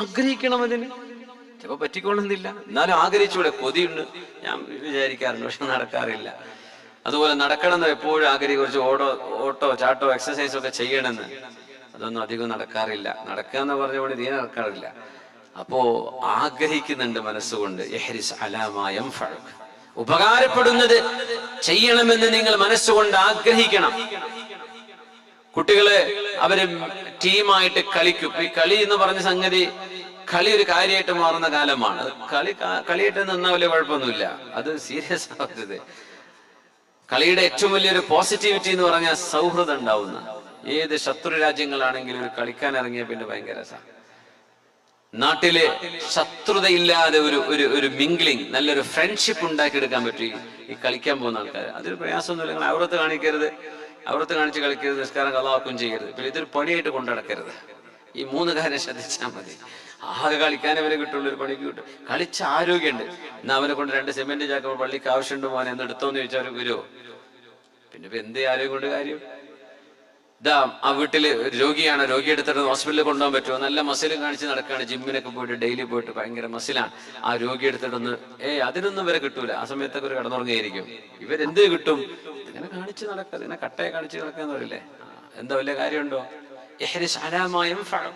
ആഗ്രഹിക്കണം അതിന്. ചിലപ്പോൾ പറ്റിക്കൊള്ളുന്നില്ല, എന്നാലും ആഗ്രഹിച്ചൂടെ? കൊതിയുണ്ട്, ഞാൻ വിചാരിക്കാറുണ്ട്, പക്ഷെ നടക്കാറില്ല. അതുപോലെ നടക്കണമെന്ന് എപ്പോഴും ആഗ്രഹിക്കും, കുറച്ച് ഓട്ടോ ചാട്ടോ എക്സസൈസോ ഒക്കെ ചെയ്യണമെന്ന്. അതൊന്നും അധികം നടക്കാറില്ല. നടക്കുക എന്ന് പറഞ്ഞുകൊണ്ട് തീരെ നടക്കാറില്ല. അപ്പോ ആഗ്രഹിക്കുന്നുണ്ട് മനസ്സുകൊണ്ട്. യഹ്രിസ് അലാ മാ യൻഫഉക, ഉപകാരപ്പെടുന്നത് ചെയ്യണമെന്ന് നിങ്ങൾ മനസ്സുകൊണ്ട് ആഗ്രഹിക്കണം. കുട്ടികള് അവര് ടീമായിട്ട് കളിക്കും. ഈ കളി എന്ന് പറഞ്ഞ സംഗതി, കളി ഒരു കാര്യമായിട്ട് മാറുന്ന കാലമാണ്. കളിയായിട്ട് നിന്ന വലിയ കുഴപ്പമൊന്നുമില്ല, അത് സീരിയസ് ആവരുത്. കളിയുടെ ഏറ്റവും വലിയൊരു പോസിറ്റിവിറ്റി എന്ന് പറഞ്ഞാൽ സൗഹൃദം ഉണ്ടാവുന്ന. ഏത് ശത്രു രാജ്യങ്ങളാണെങ്കിലും ഒരു കളിക്കാൻ ഇറങ്ങിയ പിന്നെ ഭയങ്കര രസമാണ്. നാട്ടില് ശത്രുതയില്ലാതെ ഒരു മിംഗ്ലിംഗ്, നല്ലൊരു ഫ്രണ്ട്ഷിപ്പ് ഉണ്ടാക്കിയെടുക്കാൻ പറ്റും ഈ കളിക്കാൻ പോകുന്ന ആൾക്കാർ. അതൊരു പ്രയാസമൊന്നുമില്ല. നിങ്ങൾ ഔറത്ത് കാണിക്കരുത്, ഔറത്ത് കാണിച്ച് കളിക്കരുത്, നിസ്കാരം കളാക്കുകയും ചെയ്യരുത്. പിന്നെ ഇതൊരു പണിയായിട്ട് കൊണ്ടുനടക്കരുത്. ഈ 3 കാര്യം ശ്രദ്ധിച്ചാൽ മതി. ആകെ കളിക്കാനേ അവരെ കിട്ടുള്ളൂ, ഒരു പണിക്ക് കിട്ടും. കളിച്ച ആരോഗ്യമുണ്ട്. എന്നാ അവനെ കൊണ്ട് 2 സിമെന്റ് ചാക്കുമ്പോൾ പള്ളിക്ക് ആവശ്യമുണ്ട് മോനെ എന്ന് എടുത്തോന്ന് ചോദിച്ചാൽ അവർ വരുമോ? പിന്നെ ഇപ്പൊ എന്തേ ആരോഗ്യം കൊണ്ട് കാര്യം? ഇതാ ആ വീട്ടില് രോഗിയാണ്, രോഗി എടുത്തിട്ട് ഹോസ്പിറ്റലിൽ കൊണ്ടുപോകാൻ പറ്റുമോ? നല്ല മസിലും കാണിച്ച് നടക്കുകയാണ്, ജിമ്മിനൊക്കെ പോയിട്ട് ഡെയിലി പോയിട്ട് ഭയങ്കര മസിലാണ്. ആ രോഗി എടുത്തിട്ടൊന്ന് അതിനൊന്നും ഇവരെ കിട്ടൂല. ആ സമയത്തൊക്കെ ഒരു കടന്നുറങ്ങിയായിരിക്കും. ഇവരെന്ത് കിട്ടും? ഇങ്ങനെ കാണിച്ച് നടക്കുക, ഇങ്ങനെ കട്ടയെ കാണിച്ച് നടക്കാന്ന് പറയില്ലേ? എന്താ വലിയ കാര്യമുണ്ടോ? യഹ്രിസ് അലാ മാ യൻഫഉക,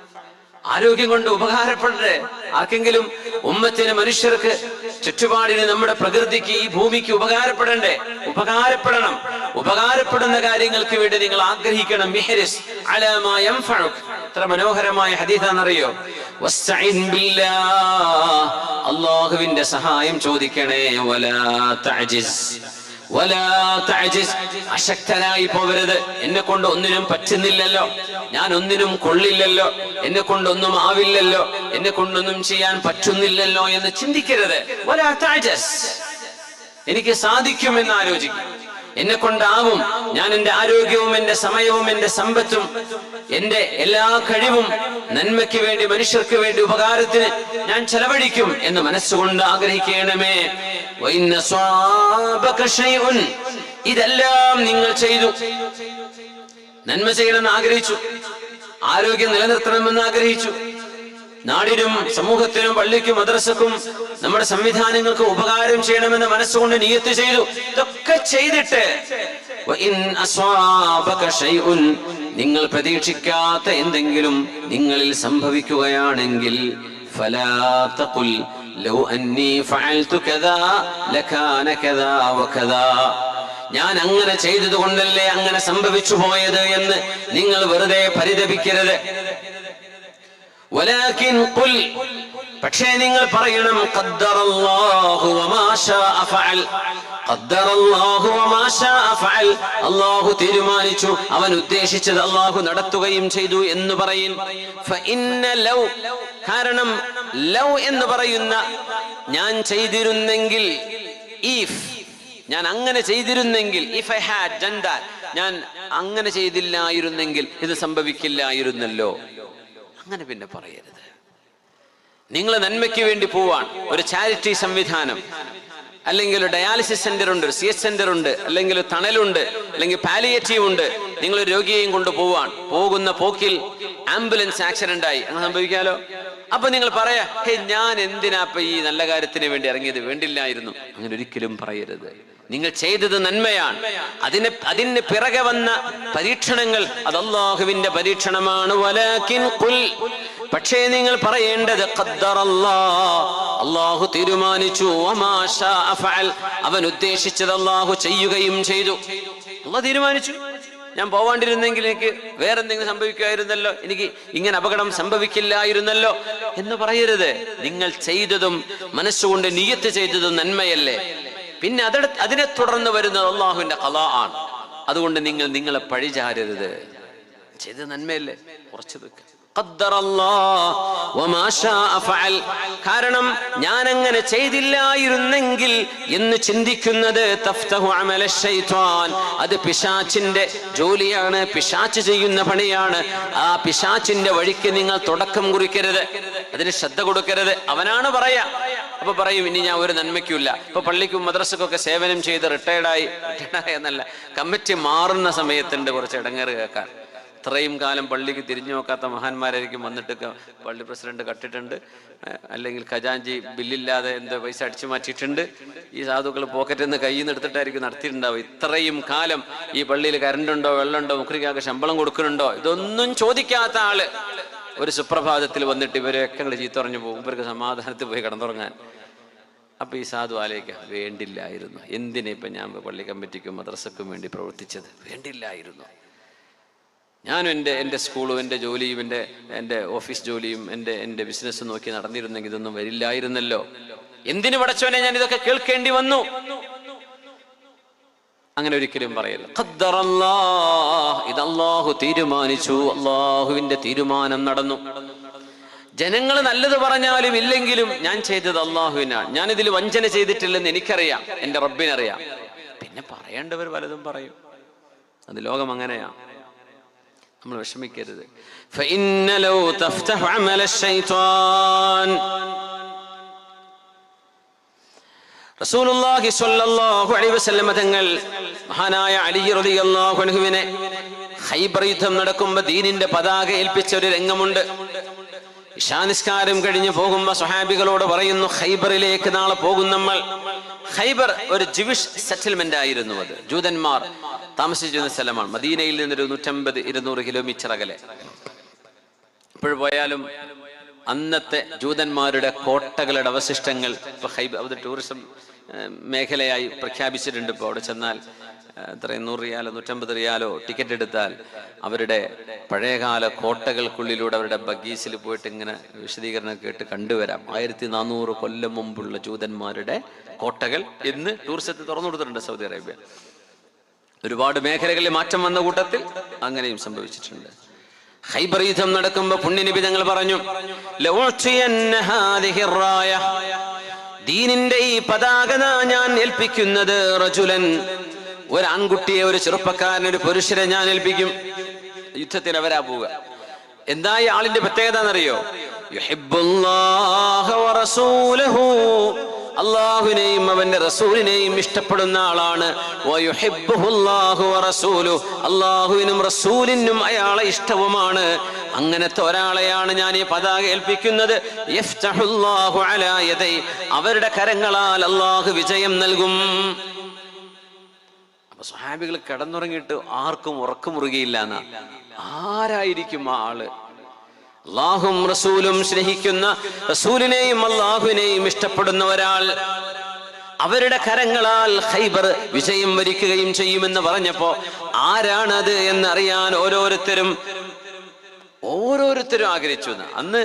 ആരോഗ്യം കൊണ്ട് ഉപകാരപ്പെടട്ടെ. ആർക്കെങ്കിലും, ഉമ്മത്തിന്, മനുഷ്യർക്ക്, ചുറ്റുപാടിന്, നമ്മുടെ പ്രകൃതിക്ക്, ഈ ഭൂമിക്ക് ഉപകാരപ്പെടണ്ടേ? ഉപകാരപ്പെടണം. ഉപകാരപ്പെടുന്ന കാര്യങ്ങൾക്ക് വേണ്ടി നിങ്ങൾ ആഗ്രഹിക്കണം. യഹ്രിസ് അലാ മാ യൻഫഉക. എത്ര മനോഹരമായ ഹദീസാണെന്നറിയോ? വസ്തഈൻ ബില്ലാഹ്, അല്ലാഹുവിന്റെ സഹായം ചോദിക്കണേ. വലാ തഅജിസ്, അശക്തനായി പോവരുത്. എന്നെ കൊണ്ട് ഒന്നിനും പറ്റുന്നില്ലല്ലോ, ഞാൻ ഒന്നിനും കൊള്ളില്ലല്ലോ, എന്നെ കൊണ്ടൊന്നും ആവില്ലല്ലോ, എന്നെ കൊണ്ടൊന്നും ചെയ്യാൻ പറ്റുന്നില്ലല്ലോ എന്ന് ചിന്തിക്കരുത്. എനിക്ക് സാധിക്കുമെന്ന് ആലോചിക്കും. എന്നെ കൊണ്ടാവും, ഞാൻ എന്റെ ആരോഗ്യവും എന്റെ സമയവും എന്റെ സമ്പത്തും എന്റെ എല്ലാ കഴിവും നന്മയ്ക്ക് വേണ്ടി, മനുഷ്യർക്ക് വേണ്ടി, ഉപകാരത്തിന് ഞാൻ ചെലവഴിക്കും എന്ന് മനസ്സുകൊണ്ട് ആഗ്രഹിക്കണമേ. ഇതെല്ലാം നിങ്ങൾ ചെയ്തു. നന്മ ചെയ്യണമെന്ന് ആഗ്രഹിച്ചു, ആരോഗ്യം നിലനിർത്തണമെന്ന് ആഗ്രഹിച്ചു, നാടിനും സമൂഹത്തിനും പള്ളിക്കും മദ്രസക്കും നമ്മുടെ സംവിധാനങ്ങൾക്ക് ഉപകാരം ചെയ്യണമെന്ന് മനസ്സുകൊണ്ട് നിയത്ത് ചെയ്തു. ഇതൊക്കെ ചെയ്തിട്ട് നിങ്ങൾ പ്രതീക്ഷിക്കാത്ത എന്തെങ്കിലും നിങ്ങളിൽ സംഭവിക്കുകയാണെങ്കിൽ ഫലാ തഖുൽ ലൗ അന്നി ഫഅൽതു കദാ ലകാന കദാ വകദാ, ഞാൻ അങ്ങനെ ചെയ്തതുകൊണ്ടല്ലേ അങ്ങനെ സംഭവിച്ചു പോയത് എന്ന് നിങ്ങൾ വെറുതെ പരിതപിക്കരുത്. വലാകിൻ ഖുൽ, പക്ഷേ നിങ്ങൾ പറയണം ഖദ്ദറല്ലാഹു വമാ ശാഅ ഫഅൽ, ഖദ്ദറല്ലാഹു വമാ ശാഅ ഫഅൽ, അല്ലാഹു തീരുമാനിച്ചു, അവൻ ഉദ്ദേശിച്ചത് അല്ലാഹു നടത്തുകയും ചെയ്തു എന്ന് പറയും. ഫഇന്ന ലൗ, കാരണം ലൗ എന്ന് പറയുന്ന ഞാൻ ചെയ്തിരുന്നെങ്കിൽ, ഇഫ് ഞാൻ അങ്ങനെ ചെയ്തിരുന്നെങ്കിൽ, if I had done that, ഞാൻ അങ്ങനെ ചെയ്തില്ലായിരുന്നെങ്കിൽ ഇത് സംഭവിക്കില്ലായിരുന്നല്ലോ, അങ്ങനെ പിന്നെ പറയരുത്. നിങ്ങൾ നന്മയ്ക്ക് വേണ്ടി പോവാൻ ഒരു ചാരിറ്റി സംവിധാനം, അല്ലെങ്കിൽ ഒരു ഡയാലിസിസ് സെന്റർ ഉണ്ട്, ഒരു CH സെന്റർ ഉണ്ട്, അല്ലെങ്കിൽ തണലുണ്ട്, അല്ലെങ്കിൽ പാലിയേറ്റീവ് ഉണ്ട്. നിങ്ങൾ രോഗിയെയും കൊണ്ട് പോകുന്ന പോക്കിൽ ആംബുലൻസ് ആക്സിഡന്റ് ആയി, അങ്ങനെ സംഭവിക്കാലോ. അപ്പൊ നിങ്ങൾ പറയാ, ഞാൻ എന്തിനാ ഇപ്പൊ ഈ നല്ല കാര്യത്തിന് വേണ്ടി ഇറങ്ങിയത്, വേണ്ടില്ലായിരുന്നു. അങ്ങനെ ഒരിക്കലും പറയരുത്. നിങ്ങൾ ചെയ്തത് നന്മയാണ്. അതിന് പിറകെ വന്ന പരീക്ഷണങ്ങൾ അത് അല്ലാഹുവിന്റെ പരീക്ഷണമാണ്. വലാകിൻ ഖുൽ, പക്ഷേ നിങ്ങൾ പറയേണ്ടത് ഖദ്ദറല്ലാഹ്, അല്ലാഹു തീരുമാനിച്ചു, വമാ ശാഅ ഫഅൽ, അവൻ ഉദ്ദേശിച്ചത് അല്ലാഹു ചെയ്യുകയും ചെയ്തു. അല്ലാഹു തീരുമാനിച്ചു, ഞാൻ പോവാണ്ടിരുന്നെങ്കിൽ എനിക്ക് വേറെന്തെങ്കിലും സംഭവിക്കുമായിരുന്നല്ലോ, എനിക്ക് ഇങ്ങനെ അപകടം സംഭവിക്കില്ലായിരുന്നല്ലോ എന്ന് പറയരുത്. നിങ്ങൾ ചെയ്തതും മനസ്സുകൊണ്ട് നിയ്യത്ത് ചെയ്തതും നന്മയല്ലേ, പിന്നെ അതിനെ തുടർന്ന് വരുന്നത് അല്ലാഹുവിന്റെ ഖളാ ആണ്. അതുകൊണ്ട് നിങ്ങൾ നിങ്ങളെ പഴിചാരരുത്. ചെയ്ത നന്മയല്ലേ, കുറച്ച് വെക്കുക. കാരണം ഞാൻ അങ്ങനെ ചെയ്തില്ലായിരുന്നെങ്കിൽ എന്ന് ചിന്തിക്കുന്നത് അത് പിശാചിന്റെ ജോലിയാണ്, പിശാച് ചെയ്യുന്ന പണിയാണ്. ആ പിശാചിന്റെ വഴിക്ക് നിങ്ങൾ തുടക്കം കുറിക്കരുത്, അതിന് ശ്രദ്ധ കൊടുക്കരുത്. അവനാണ് പറയാ, അപ്പൊ പറയും ഇനി ഞാൻ ഒരു നന്മയ്ക്കുമില്ല. ഇപ്പൊ പള്ളിക്കും മദ്രസക്കൊക്കെ സേവനം ചെയ്ത് റിട്ടയർഡായി എന്നല്ല, കമ്മിറ്റി മാറുന്ന സമയത്തുണ്ട് കുറച്ച് ഇടങ്ങേറ് കേൾക്കാൻ. ഇത്രയും കാലം പള്ളിക്ക് തിരിഞ്ഞു നോക്കാത്ത മഹാന്മാരായിരിക്കും വന്നിട്ട് പള്ളി പ്രസിഡന്റ് കട്ടിട്ടുണ്ട്, അല്ലെങ്കിൽ ഖജാൻജി ബില്ലില്ലാതെ എന്തോ പൈസ അടിച്ചു മാറ്റിയിട്ടുണ്ട്, ഈ സാധുക്കൾ പോക്കറ്റിൽ നിന്ന് കയ്യിൽ നിന്ന് എടുത്തിട്ടായിരിക്കും നടത്തിയിട്ടുണ്ടാവും. ഇത്രയും കാലം ഈ പള്ളിയിൽ കരണ്ടുണ്ടോ, വെള്ളമുണ്ടോ, മുഖ്രിക്കാർക്ക് ശമ്പളം കൊടുക്കുന്നുണ്ടോ, ഇതൊന്നും ചോദിക്കാത്ത ആള് ഒരു സുപ്രഭാതത്തിൽ വന്നിട്ട് ഇവരെയൊക്കെ ചീത്ത പറഞ്ഞു പോകും, ഇവർക്ക് സമാധാനത്തിൽ പോയി കിടന്നുറങ്ങാൻ. അപ്പൊ ഈ സാധു ആലോചിക്കുക, വേണ്ടില്ലായിരുന്നു, എന്തിനാ ഇപ്പം ഞാൻ പള്ളി കമ്മിറ്റിക്കും മദ്രസക്കും വേണ്ടി പ്രവർത്തിച്ചത്, വേണ്ടില്ലായിരുന്നു. ഞാനും എൻ്റെ സ്കൂളും എൻ്റെ ജോലിയും എൻ്റെ ഓഫീസ് ജോലിയും എൻ്റെ ബിസിനസ്സും നോക്കി നടന്നിരുന്നെങ്കിൽ ഇതൊന്നും വരില്ലായിരുന്നല്ലോ. എന്തിനു പടച്ചോനെ ഞാൻ ഇതൊക്കെ കേൾക്കേണ്ടി വന്നു? അങ്ങനെ ഒരിക്കലും പറയല്ല. ഖദ്ദറല്ലാഹ്, ഇത് അല്ലാഹു തീരുമാനിച്ചു, അല്ലാഹുവിന്റെ തീരുമാനം നടന്നു. ജനങ്ങൾ നല്ലത് പറഞ്ഞാലും ഇല്ലെങ്കിലും ഞാൻ ചെയ്തത് അല്ലാഹുവിനാണ്. ഞാനിതിൽ വഞ്ചന ചെയ്തിട്ടില്ലെന്ന് എനിക്കറിയാം, എൻ്റെ റബ്ബിനറിയാം. പിന്നെ പറയേണ്ടവർ പലതും പറയും, അത് ലോകം അങ്ങനെയാണ്. നമ്മൾ വിഷമിക്കരുത്. റസൂലുള്ളാഹി സ്വല്ലല്ലാഹു അലൈഹി വസല്ലം തങ്ങൾ മഹാനായ അലി റളിയല്ലാഹു അൻഹുവിനെ ഖൈബർ യുദ്ധം നടക്കുമ്പോൾ ദീനിന്റെ പതാക ഏൽപ്പിച്ച ഒരു രംഗമുണ്ട്. ഇശാനിസ്കാരം കഴിഞ്ഞ് പോകുമ്പോൾ സ്വഹാബികളോട് പറയുന്നു, ഖൈബറിലേക്ക് നാളെ പോകും നമ്മൾ. ഖൈബർ ഒരു ജൂയിഷ് സെറ്റിൽമെന്റ് ആയിരുന്നു. അത് ജൂതന്മാർ താമസിച്ചിരുന്ന സ്ഥലമാണ്. മദീനയിൽ നിന്നൊരു 150-200 കിലോമീറ്റർ അകലെ. ഇപ്പോൾ പോയാലും അന്നത്തെ ജൂതന്മാരുടെ കോട്ടകളുടെ അവശിഷ്ടങ്ങൾ ഇപ്പൊ ഖൈബർ ടൂറിസം മേഖലയായി പ്രഖ്യാപിച്ചിട്ടുണ്ട്. ഇപ്പോൾ അവിടെ ചെന്നാൽ എത്രയും 100 റിയാലോ 150 റിയാലോ ടിക്കറ്റ് എടുത്താൽ അവരുടെ പഴയകാല കോട്ടകൾക്കുള്ളിലൂടെ അവരുടെ ബഗീസിൽ പോയിട്ട് ഇങ്ങനെ വിശദീകരണം കേട്ട് കണ്ടുവരാം. 1400 കൊല്ലം മുമ്പുള്ള ജൂതന്മാരുടെ കോട്ടകൾ ഇന്ന് ടൂറിസത്തിൽ തുറന്നു കൊടുത്തിട്ടുണ്ട് സൗദി അറേബ്യ. ഒരുപാട് മേഖലകളിൽ മാറ്റം വന്ന കൂട്ടത്തിൽ അങ്ങനെയും സംഭവിച്ചിട്ടുണ്ട്. ഖൈബർ യുദ്ധം നടക്കുമ്പോൾ പുണ്യനബി തങ്ങൾ പറഞ്ഞു, ദീനിന്റെ ഈ പതാക ഞാൻ ഏൽപ്പിക്കുന്നത് റജുലൻ, ഒരു ആൺകുട്ടിയെ, ഒരു ചെറുപ്പക്കാരൻ, ഒരു പുരുഷനെ ഞാൻ ഏൽപ്പിക്കും. യുദ്ധത്തിന് അവരാ പോവുക. എന്താ ഈ ആളിന്റെ പ്രത്യേകത എന്നറിയോ? യുഹിബ്ബുല്ലാഹ വറസൂലഹു, അല്ലാഹുവിനെയും അവന്റെ റസൂലിനെയും ഇഷ്ടപ്പെടുന്ന ആളാണ്. വയുഹിബ്ബുഹുല്ലാഹു വറസൂലു, അല്ലാഹുവിനും റസൂലിനും അയാളെ ഇഷ്ടവുമാണ്. അങ്ങനത്തെ ഒരാളെയാണ് ഞാൻ ഈ പതാക ഏൽപ്പിക്കുന്നത്. യഫ്തഹുല്ലാഹു അലാ യദൈ, അവരുടെ കരങ്ങളാൽ അല്ലാഹു വിജയം നൽകും. സ്വഹാബികൾ കിടന്നുറങ്ങിയിട്ട് ആർക്കും ഉറക്കമുറുകയില്ല എന്നാ. ആരായിരിക്കും ആ ആള്? അല്ലാഹും റസൂലും സ്നേഹിക്കുന്ന, റസൂലിനെയും അല്ലാഹുവിനെയും ഇഷ്ടപ്പെടുന്ന ഒരാൾ. അവരുടെ കരങ്ങളാൽ ഖൈബർ വിജയം വരിക്കുകയും ചെയ്യുമെന്ന് പറഞ്ഞപ്പോ ആരാണത് എന്നറിയാൻ ഓരോരുത്തരും ആഗ്രഹിച്ചു. അന്ന്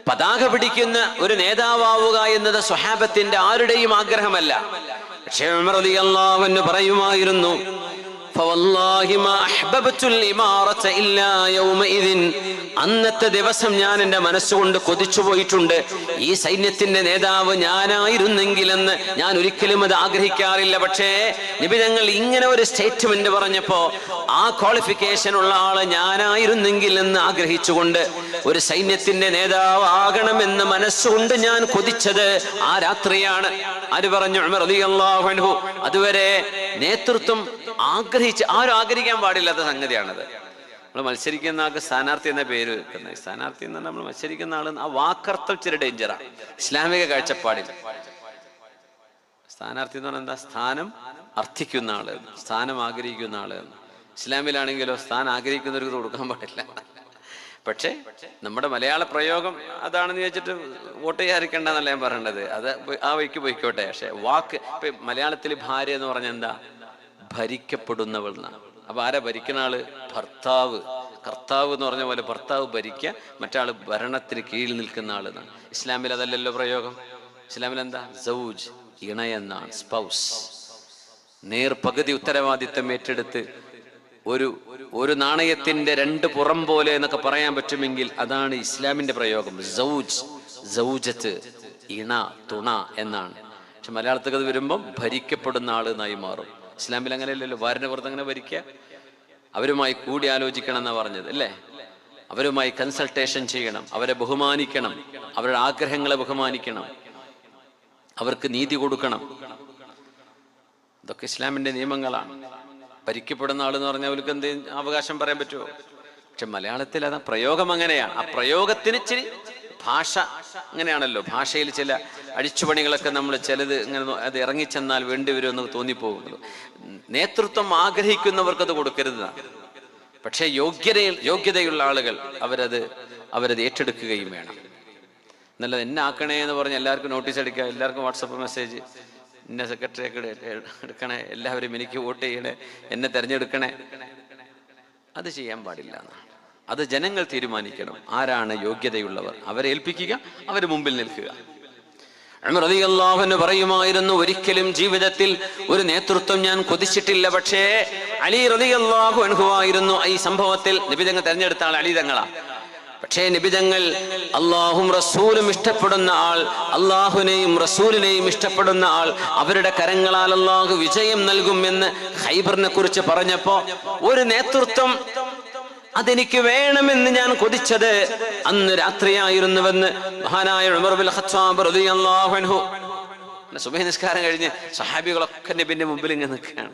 പതാക പിടിക്കുന്ന ഒരു നേതാവുക എന്നത് സ്വഹാബത്തിന്റെ ആരുടെയും ആഗ്രഹമല്ല. പക്ഷേ ഉമർ റളിയല്ലാഹു അൻഹു പറയുമായിരുന്നു, ഫവല്ലാഹി മാ അഹ്ബബ്തുൽ ഇമാറത ഇല്ലാ യൗമഇദിൻ, അന്നത്തെ ദിവസം ഞാൻ എൻ്റെ മനസ്സുകൊണ്ട് കൊതിച്ചു പോയിട്ടുണ്ട്, ഈ സൈന്യത്തിന്റെ നേതാവ് ഞാനായിരുന്നെങ്കിലെന്ന് ഞാൻ ഒരിക്കലും അത് ആഗ്രഹിക്കാറില്ല. പക്ഷേ നബി തങ്ങൾ ഇങ്ങനെ ഒരു സ്റ്റേറ്റ്മെന്റ് പറഞ്ഞപ്പോ ആ ക്വാളിഫിക്കേഷൻ ഉള്ള ആള് ഞാനായിരുന്നെങ്കിൽ എന്ന് ആഗ്രഹിച്ചുകൊണ്ട് ഒരു സൈന്യത്തിന്റെ നേതാവ് ആകണമെന്ന് മനസ്സുകൊണ്ട് ഞാൻ കൊതിച്ചത് ആ രാത്രിയാണ്. ആര് പറഞ്ഞു? ഉമർ റളിയല്ലാഹു അൻഹു. അതുവരെ നേതൃത്വം ആരും ആഗ്രഹിക്കാൻ പാടില്ലാത്ത സംഗതിയാണത്. നമ്മൾ മത്സരിക്കുന്ന ആൾക്ക് സ്ഥാനാർത്ഥി എന്ന പേര് വെക്കുന്നത്. സ്ഥാനാർത്ഥി എന്ന് പറഞ്ഞാൽ നമ്മൾ മത്സരിക്കുന്ന ആൾ, ആ വാക്കർത്ഥം ഇച്ചിരി ഡേഞ്ചറാണ് ഇസ്ലാമിക കാഴ്ചപ്പാടിൽ. സ്ഥാനാർത്ഥി എന്ന് പറഞ്ഞാൽ എന്താ? സ്ഥാനം അർത്ഥിക്കുന്ന ആള്, സ്ഥാനം ആഗ്രഹിക്കുന്ന ആള്. ഇസ്ലാമിലാണെങ്കിലോ സ്ഥാനം ആഗ്രഹിക്കുന്നവർക്ക് കൊടുക്കാൻ പാടില്ല. പക്ഷേ നമ്മുടെ മലയാള പ്രയോഗം അതാണെന്ന് ചോദിച്ചിട്ട് വോട്ട് ചെയ്യാതിരിക്കേണ്ടെന്നല്ല ഞാൻ പറയേണ്ടത്, അത് ആ വഴിക്ക് പോയിക്കോട്ടെ. പക്ഷെ വാക്ക് ഇപ്പൊ മലയാളത്തിൽ ഭാര്യ എന്ന് പറഞ്ഞാൽ എന്താ? ഭരിക്കപ്പെടുന്നവൾ എന്നാണ്. അപ്പൊ ആരാ ഭരിക്കുന്ന ആള്? ഭർത്താവ്. കർത്താവ് എന്ന് പറഞ്ഞ പോലെ ഭർത്താവ് ഭരിക്കുക, മറ്റാള് ഭരണത്തിന് കീഴിൽ നിൽക്കുന്ന ആള് എന്നാണ്. ഇസ്ലാമിൽ അതല്ലല്ലോ പ്രയോഗം. ഇസ്ലാമിൽ എന്താ? സൗജ്, ഇണയെന്നാണ്, സ്പൗസ്. നേർപകുതി ഉത്തരവാദിത്തം ഏറ്റെടുത്ത് ഒരു നാണയത്തിന്റെ 2 പുറം പോലെ എന്നൊക്കെ പറയാൻ പറ്റുമെങ്കിൽ അതാണ് ഇസ്ലാമിന്റെ പ്രയോഗം. സൗജ്, സൗജത്ത്, ഇണ, തുണ എന്നാണ്. പക്ഷെ മലയാളത്തിൽ അത് വരുമ്പം ഭരിക്കപ്പെടുന്ന ആള് എന്നായി മാറും. ഇസ്ലാമിൽ അങ്ങനെയല്ലല്ലോ. ഭാര്യനെ പുറത്ത് അങ്ങനെ ഭരിക്കുക, അവരുമായി കൂടി ആലോചിക്കണം എന്നാ പറഞ്ഞത് അല്ലേ? അവരുമായി കൺസൾട്ടേഷൻ ചെയ്യണം, അവരെ ബഹുമാനിക്കണം, അവരുടെ ആഗ്രഹങ്ങളെ ബഹുമാനിക്കണം, അവർക്ക് നീതി കൊടുക്കണം. ഇതൊക്കെ ഇസ്ലാമിന്റെ നിയമങ്ങളാണ്. ഭരിക്കപ്പെടുന്ന ആളെന്ന് പറഞ്ഞാൽ അവർക്ക് എന്ത് അവകാശം പറയാൻ പറ്റുമോ? പക്ഷെ മലയാളത്തിൽ അത് പ്രയോഗം അങ്ങനെയാണ്. ആ പ്രയോഗത്തിന് ഇച്ചിരി ഭാഷ അങ്ങനെയാണല്ലോ. ഭാഷയിൽ ചില അഴിച്ചുപണികളൊക്കെ നമ്മൾ ചിലത് ഇങ്ങനെ അത് ഇറങ്ങിച്ചെന്നാൽ വേണ്ടിവരുമെന്ന് തോന്നിപ്പോകുന്നത്. നേതൃത്വം ആഗ്രഹിക്കുന്നവർക്കത് കൊടുക്കരുതാണ്. പക്ഷേ യോഗ്യതയുള്ള ആളുകൾ അവരത് ഏറ്റെടുക്കുകയും വേണം. എന്നല്ല എന്നെ ആക്കണേ എന്ന് പറഞ്ഞ് എല്ലാവർക്കും നോട്ടീസ് അടിക്കുക, എല്ലാവർക്കും വാട്സപ്പ് മെസ്സേജ്, എന്നെ സെക്രട്ടറിയൊക്കെ എടുക്കണേ, എല്ലാവരും എനിക്ക് വോട്ട് ചെയ്യണേ, എന്നെ തിരഞ്ഞെടുക്കണേ. അത് ചെയ്യാൻ പാടില്ല എന്നാണ്. അത് ജനങ്ങൾ തീരുമാനിക്കണം ആരാണ് യോഗ്യതയുള്ളവർ, അവരെ ഏൽപ്പിക്കുക, അവർ മുമ്പിൽ നിൽക്കുക. ഉമർ റളിയല്ലാഹു അൻഹു പറയുമായിരുന്നു, ഒരിക്കലും ജീവിതത്തിൽ ഒരു നേതൃത്വം ഞാൻ കൊതിച്ചിട്ടില്ല. പക്ഷേ അലി റളിയല്ലാഹു അൻഹു ആയിരുന്നു ഈ സംഭവത്തിൽ നബി തങ്ങൾ തെരഞ്ഞെടുത്ത ആൾ അലി തങ്ങളാ. പക്ഷേ നബി തങ്ങൾ അല്ലാഹും റസൂലും ഇഷ്ടപ്പെടുന്ന ആൾ, അല്ലാഹുവിനെയും റസൂലിനെയും ഇഷ്ടപ്പെടുന്ന ആൾ, അവരുടെ കരങ്ങളാൽ അല്ലാഹു വിജയം നൽകും എന്ന് ഖൈബറിനെ കുറിച്ച് പറഞ്ഞപ്പോ ഒരു നേതൃത്വം അതെനിക്ക് വേണമെന്ന് ഞാൻ കൊതിച്ചത് അന്ന് രാത്രിയായിരുന്നുവെന്ന് മഹാനായ ഉമർ ബിൻ ഖത്താബ് റളിയല്ലാഹു അൻഹു. സുബഹി നിസ്കാരം കഴിഞ്ഞ് സഹാബികളൊക്കെ നബിന്റെ മുമ്പിൽ ഇങ്ങനെ നിൽക്കുകയാണ്.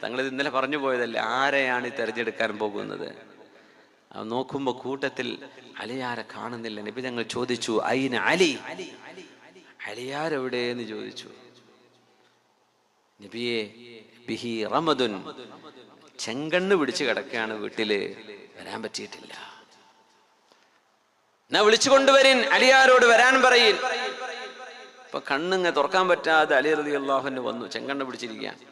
തങ്ങളിത് ഇന്നലെ പറഞ്ഞു പോയതല്ലേ, ആരെയാണ് ഈ തെരഞ്ഞെടുക്കാൻ പോകുന്നത്? നോക്കുമ്പോ കൂട്ടത്തിൽ അലിയാരെ കാണുന്നില്ല. നബി തങ്ങൾ ചോദിച്ചു, ഐന അലി, അലിയാരെവിടെയെന്ന് ചോദിച്ചു. നബിയെ ബിഹി റമദുൻ, ചെങ്കണ്ണ് പിടിച്ച് കിടക്കുകയാണ്, വീട്ടില് വരാൻ പറ്റിയിട്ടില്ല. എന്നാ വിളിച്ചു കൊണ്ടുവരിൻ, അലിയാരോട് വരാൻ പറയിൻ. ഇപ്പൊ കണ്ണിങ്ങ തുറക്കാൻ പറ്റാതെ അലി റളിയല്ലാഹു അൻഹു വന്നു, ചെങ്കണ്ണ് പിടിച്ചിരിക്കുകയാണ്.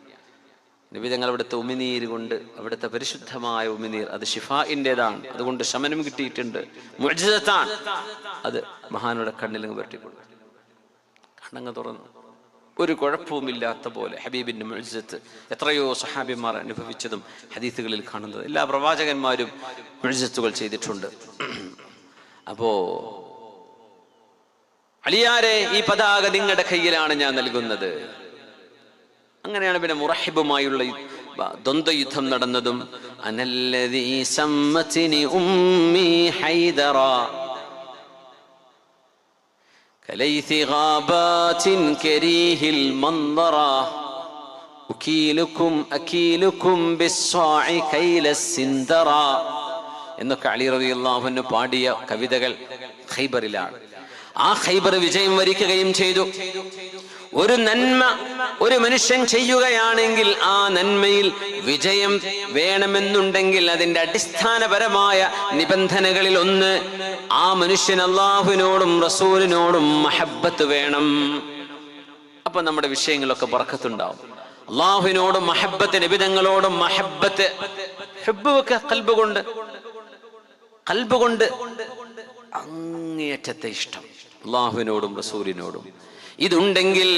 നബി തങ്ങൾ അവിടുത്തെ ഉമിനീര് കൊണ്ട്, അവിടുത്തെ പരിശുദ്ധമായ ഉമിനീർ, അത് ഷിഫാഇന്റേതാണ്, അതുകൊണ്ട് ശമനം കിട്ടിയിട്ടുണ്ട്, മുഅ്ജിസത്താണ്. അത് മഹാനുടെ കണ്ണിലങ്ങ് പറ്റിക്കൊണ്ടു, കണ്ണങ്ങ് തുറന്നു, ഒരു കുഴപ്പവുമില്ലാത്ത പോലെ ഹബീബിന്റെ മുഅ്ജിസത്ത്. എത്രയോ സഹാബിമാർ അനുഭവിച്ചതും ഹദീസുകളിൽ കാണുന്നത്. എല്ലാ പ്രവാചകന്മാരും മുഅ്ജിസത്തുകൾ ചെയ്തിട്ടുണ്ട്. അപ്പോ അലിയാരെ, ഈ പതാക നിങ്ങളുടെ കയ്യിലാണ് ഞാൻ നൽകുന്നത്. അങ്ങനെയാണ് പിന്നെ മുറഹിബുമായുള്ള ദ്വന്ദ്വയുദ്ധം നടന്നതും. അനല്ലദീ സമ്മതിനി ഉമ്മി ഹൈദറ കലൈഥി ഗാബാതിൻ കരീഹിൽ മൻദറ അകീലുക്കും ബിസ്സാഇ കൈലസിന്ദറ എന്നൊക്കെ അലി റളിയല്ലാഹു അൻഹു പാടിയ കവിതകൾ ഖൈബറിലാണ്. ആ ഖൈബർ വിജയം വരിക്കുകയും ചെയ്തു. ഒരു നന്മ ഒരു മനുഷ്യൻ ചെയ്യുകയാണെങ്കിൽ ആ നന്മയിൽ വിജയം വേണമെന്നുണ്ടെങ്കിൽ അതിന്റെ അടിസ്ഥാനപരമായ നിബന്ധനകളിൽ ഒന്ന്, ആ മനുഷ്യൻ അല്ലാഹുവിനോടും റസൂലിനോടും മഹബ്ബത്ത് വേണം. അപ്പൊ നമ്മുടെ വിഷയങ്ങളൊക്കെ ബർക്കത്തുണ്ടാവും. അല്ലാഹുവിനോടും മഹബ്ബത്ത്, നബിതങ്ങളോടും മഹബ്ബത്ത്, ഹുബ്ബുക ഖൽബ് കൊണ്ട് അങ്ങേയറ്റത്തെ ഇഷ്ടം അല്ലാഹുവിനോടും റസൂലിനോടും. ഇതുണ്ടെങ്കിൽ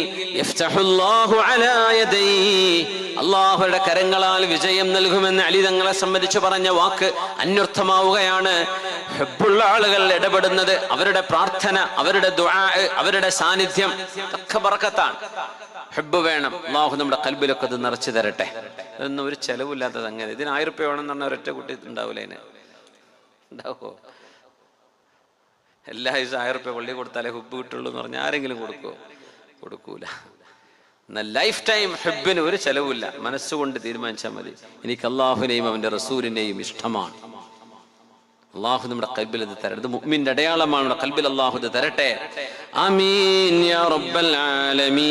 അല്ലാഹുവിന്റെ കരങ്ങളാൽ വിജയം നൽകുമെന്ന് അലി തങ്ങളെ സംബന്ധിച്ച് പറഞ്ഞ വാക്ക് അന്വർത്ഥമാവുകയാണ്. ഹബ്ബുള്ള ആളുകൾ ഇടപെടുന്നത്, അവരുടെ പ്രാർത്ഥന, അവരുടെ ദുആ, അവരുടെ സാന്നിധ്യം ഒക്കെ ബർക്കത്താണ്. ഹബ്ബ് വേണം. അല്ലാഹു നമ്മുടെ ഖൽബിലൊക്കെ അത് നിറച്ചു തരട്ടെ. ഇതൊന്നും ഒരു ചെലവില്ലാത്ത സംഗതി. ഇതിന് 1000 രൂപ വേണമെന്ന് പറഞ്ഞാൽ ഒരൊറ്റ കുട്ടി ഉണ്ടാവില്ല. അതിന് ഉണ്ടാവോ? എല്ലാ ദിവസവും 1000 രൂപ പള്ളി കൊടുത്താലേ ഹുബ്ബ് കിട്ടുള്ളൂ എന്ന് പറഞ്ഞാൽ ആരെങ്കിലും കൊടുക്കൂല. എന്നാൽ ലൈഫ് ടൈം ഹുബ്ബിന് ഒരു ചെലവില്ല. മനസ്സുകൊണ്ട് തീരുമാനിച്ചാൽ മതി, എനിക്ക് അല്ലാഹുവിനെയും അവന്റെ റസൂലിനെയും ഇഷ്ടമാണ്. അല്ലാഹു നമ്മുടെ ഖൽബിൽ ഇത് തരട്ടെ. ഇത് മുഅ്മിന്റെ അടയാളമാണ്. നമ്മുടെ ഖൽബിൽ അല്ലാഹു ഇത് തരട്ടെ. ആമീൻ യാ റബ്ബൽ ആലമീൻ.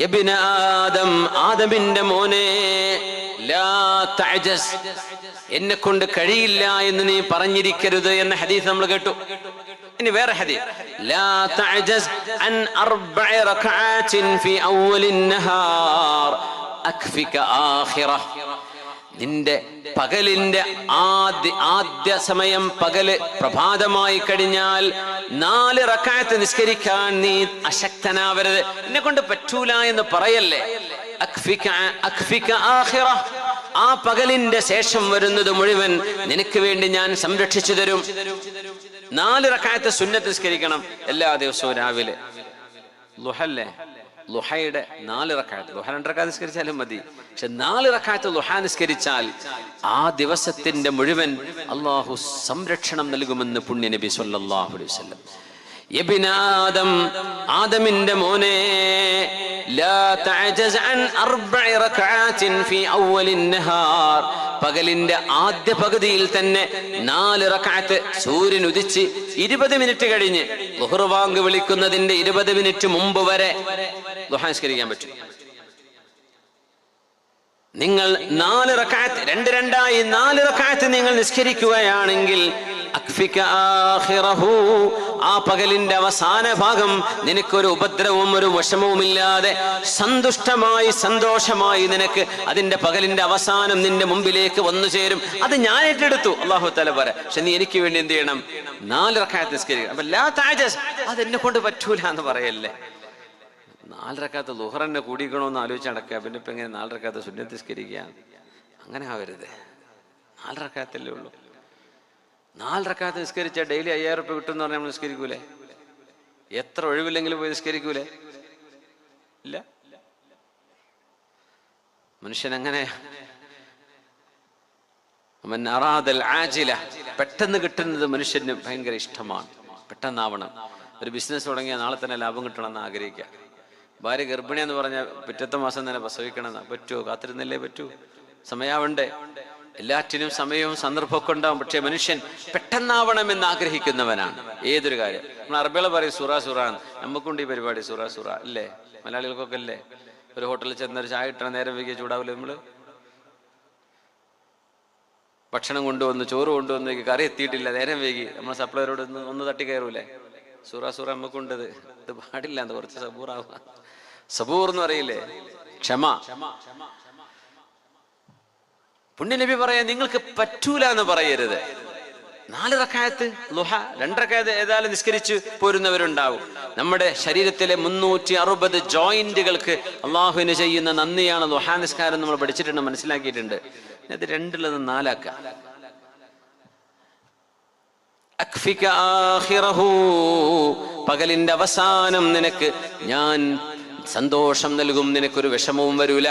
യബ്ന ആദം, ആദമിന്റെ മോനെ, ലാ തഅജസ്, എന്നെ കൊണ്ട് കഴിയില്ല എന്ന് നീ പറഞ്ഞിരിക്കരുത് എന്ന ഹദീസ് നമ്മൾ കേട്ടു. ഇനി വേറെ ഹദീസ്, ലാ തഅജസ് അൻ 4 റക്അാത്തിൻ ഫി അവ്വലിൻ നഹാർ അക്ഫിക ആഖിറ. നിന്റെ പകലിന്റെ ആദ്യ സമയം, പകല് പ്രഭാതമായി കഴിഞ്ഞാൽ 4 റക്അത്ത് നിസ്കരിക്കാൻ നീ അശക്തനാവരുത്. എന്നെ കൊണ്ട് പറ്റൂല എന്ന് പറയല്ലേ. അക്ഫിക ആഖിറ, ആ പകലിന്റെ ശേഷം വരുന്നത് മുഴുവൻ നിനക്ക് വേണ്ടി ഞാൻ സംരക്ഷിച്ചു തരും. 4 റക്അത്ത് സുന്നത്ത് നിസ്കരിക്കണം എല്ലാ ദിവസവും രാവിലെ. ളുഹല്ലേ, ളുഹയുടെ 4 റക്അത്ത്, ളുഹ 2 റക്അത്ത് നിസ്കരിച്ചാലും മതി. പക്ഷെ 4 റക്അത്ത് ളുഹ നിസ്കരിച്ചാൽ ആ ദിവസത്തിന്റെ മുഴുവൻ അല്ലാഹു സംരക്ഷണം നൽകുമെന്ന് പുണ്യ നബി സല്ലല്ലാഹു അലൈഹി വസല്ലം. യബ്ന ആദം, ആദമിന്റെ മോനെ, ലാ തഅജസ് അൻ 4 റക്അാത്തിൻ ഫീ അവ്വലിൻ നഹാർ. പകലിന്റെ ആദ്യ പകുതിയിൽ തന്നെ 4 റക്അത്ത് സൂര്യൻ ഉദിച്ച് 20 മിനിറ്റ് കഴിഞ്ഞ് ളുഹർ ബാങ്ക് വിളിക്കുന്നതിന്റെ 20 മിനിറ്റ് മുമ്പ് വരെ ദുഹാ നിസ്കരിക്കാൻ പറ്റും. നിങ്ങൾ 4 റക്അത്ത് 2-2ആയി 4 റക്അത്ത് നിങ്ങൾ നിസ്കരിക്കുകയാണെങ്കിൽ ആ പകലിന്റെ അവസാന ഭാഗം നിനക്കൊരു ഉപദ്രവവും ഒരു വിഷമവുമില്ലാതെ സന്തുഷ്ടമായി സന്തോഷമായി നിനക്ക് അതിന്റെ പകലിന്റെ അവസാനം നിന്റെ മുമ്പിലേക്ക് വന്നു ചേരും. അത് ഞാൻ ഏറ്റെടുത്തു അല്ലാഹു തആല പറ. പക്ഷെ നീ എനിക്ക് വേണ്ടി എന്ത് ചെയ്യണം? 4 റക്അത്ത് നിസ്കരിക്കണം. അപ്പൊ ലാ തഅജസ്, അത് എന്നെ കൊണ്ട് പറ്റൂല എന്ന് പറയല്ലേ. 4 റക്അത്ത് ളുഹർ തന്നെ കൂടിക്കണമെന്ന് ആലോചിച്ച് നടക്കുക. പിന്നെ ഇപ്പൊ എങ്ങനെ 4 റക്അത്ത് സുന്നത്ത് നിസ്കരിക്കുക? അങ്ങനെ ആവരുത്. 4 റക്അത്തല്ലേ ഉള്ളൂ. 4 റക്അത്ത് നിസ്കരിച്ചാൽ ഡെയിലി 5000 രൂപ കിട്ടും എന്ന് പറഞ്ഞാൽ നമ്മൾ നിസ്കരിക്കൂലേ? എത്ര ഒഴിവില്ലെങ്കിലും പോയി നിസ്കരിക്കൂലേ? ഇല്ല. മനുഷ്യൻ അങ്ങനെ പെട്ടെന്ന് കിട്ടുന്നത് മനുഷ്യന് ഭയങ്കര ഇഷ്ടമാണ്. പെട്ടെന്നാവണം. ഒരു ബിസിനസ് തുടങ്ങിയാൽ നാളെ തന്നെ ലാഭം കിട്ടണമെന്ന് ആഗ്രഹിക്കുക. ഭാര്യ ഗർഭിണിയെന്ന് പറഞ്ഞാൽ പിറ്റത്തെ മാസം തന്നെ പ്രസവിക്കണമെന്ന് പറ്റുമോ? കാത്തിരുന്നല്ലേ പറ്റൂ. സമയാവണ്ടേ? എല്ലാറ്റിനും സമയവും സന്ദർഭമൊക്കെ ഉണ്ടാവും. പക്ഷെ മനുഷ്യൻ പെട്ടെന്നാവണമെന്ന് ആഗ്രഹിക്കുന്നവനാണ് ഏതൊരു കാര്യം. നമ്മൾ അറബികളെ പറയും സുറാ സുറ. നമുക്കുണ്ട് ഈ പരിപാടി സുറാ സുറ അല്ലേ? മലയാളികൾക്കൊക്കെ അല്ലേ? ഒരു ഹോട്ടലിൽ ചെന്നൊരു ചായ ഇട്ടണം, നേരം വൈകിയ ചൂടാവില്ലേ? നമ്മള് ഭക്ഷണം കൊണ്ടുവന്ന് ചോറ് കൊണ്ടുവന്ന് കറി എത്തിയിട്ടില്ല, നേരം വൈകി, നമ്മൾ സപ്ലൈയറോട് ഒന്ന് തട്ടി കയറൂലേ? സുറാ സുറ നമുക്കുണ്ടത്. ഇത് പാടില്ല, എന്ന് കുറച്ച് സബൂറാവുക. സബൂർ എന്ന് പറയില്ലേ? ക്ഷമ. പുണ്യനബി പറയാ നിങ്ങൾക്ക് പറ്റൂല എന്ന് പറയരുത്. 4 റക്അത്ത് ളുഹ, 2 റക്അത്ത് ഏതായാലും നിസ്കരിച്ച് പോരുന്നവരുണ്ടാവും. നമ്മുടെ ശരീരത്തിലെ 360 ജോയിന്റുകൾക്ക് അള്ളാഹുവിന് ചെയ്യുന്ന നന്ദിയാണ് ളുഹ നിസ്കാരം. നമ്മൾ പഠിച്ചിട്ടുണ്ട്, മനസ്സിലാക്കിയിട്ടുണ്ട്. അത് 2 4 പകലിന്റെ അവസാനം നിനക്ക് ഞാൻ സന്തോഷം നൽകും, നിനക്കൊരു വിഷമവും വരൂല.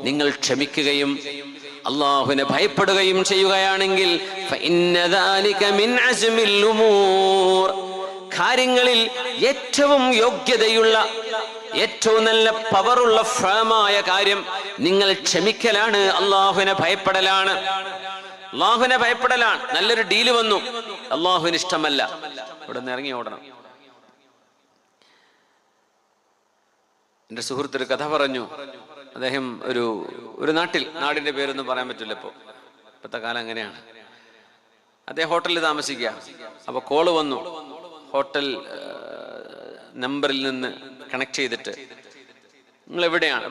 നിങ്ങൾ ക്ഷമിക്കുകയും അള്ളാഹുവിനെ ഭയപ്പെടുകയും ചെയ്യുകയാണെങ്കിൽ കാര്യങ്ങളിൽ ഏറ്റവും യോഗ്യതയുള്ള ഏറ്റവും നല്ല പവറുള്ള ഫേമായ കാര്യം നിങ്ങൾ ക്ഷമിക്കലാണ്, അള്ളാഹുവിനെ ഭയപ്പെടലാണ്. അള്ളാഹുവിനെ ഭയപ്പെടലാണ്. നല്ലൊരു ഡീല് വന്നു, അള്ളാഹുവിന് ഇഷ്ടമല്ല, ഇവിടെ നിന്ന് ഇറങ്ങി ഓടണം. എൻ്റെ സുഹൃത്തൊരു കഥ പറഞ്ഞു. അദ്ദേഹം ഒരു നാടിന്റെ പേരൊന്നും പറയാൻ പറ്റില്ല ഇപ്പോഴത്തെ കാലം അങ്ങനെയാണ്. അദ്ദേഹം ഹോട്ടലിൽ താമസിക്കുക. അപ്പൊ കോള് വന്നു. ഹോട്ടൽ നമ്പറിൽ നിന്ന് കണക്ട് ചെയ്തിട്ട്, നിങ്ങൾ എവിടെയാണ്?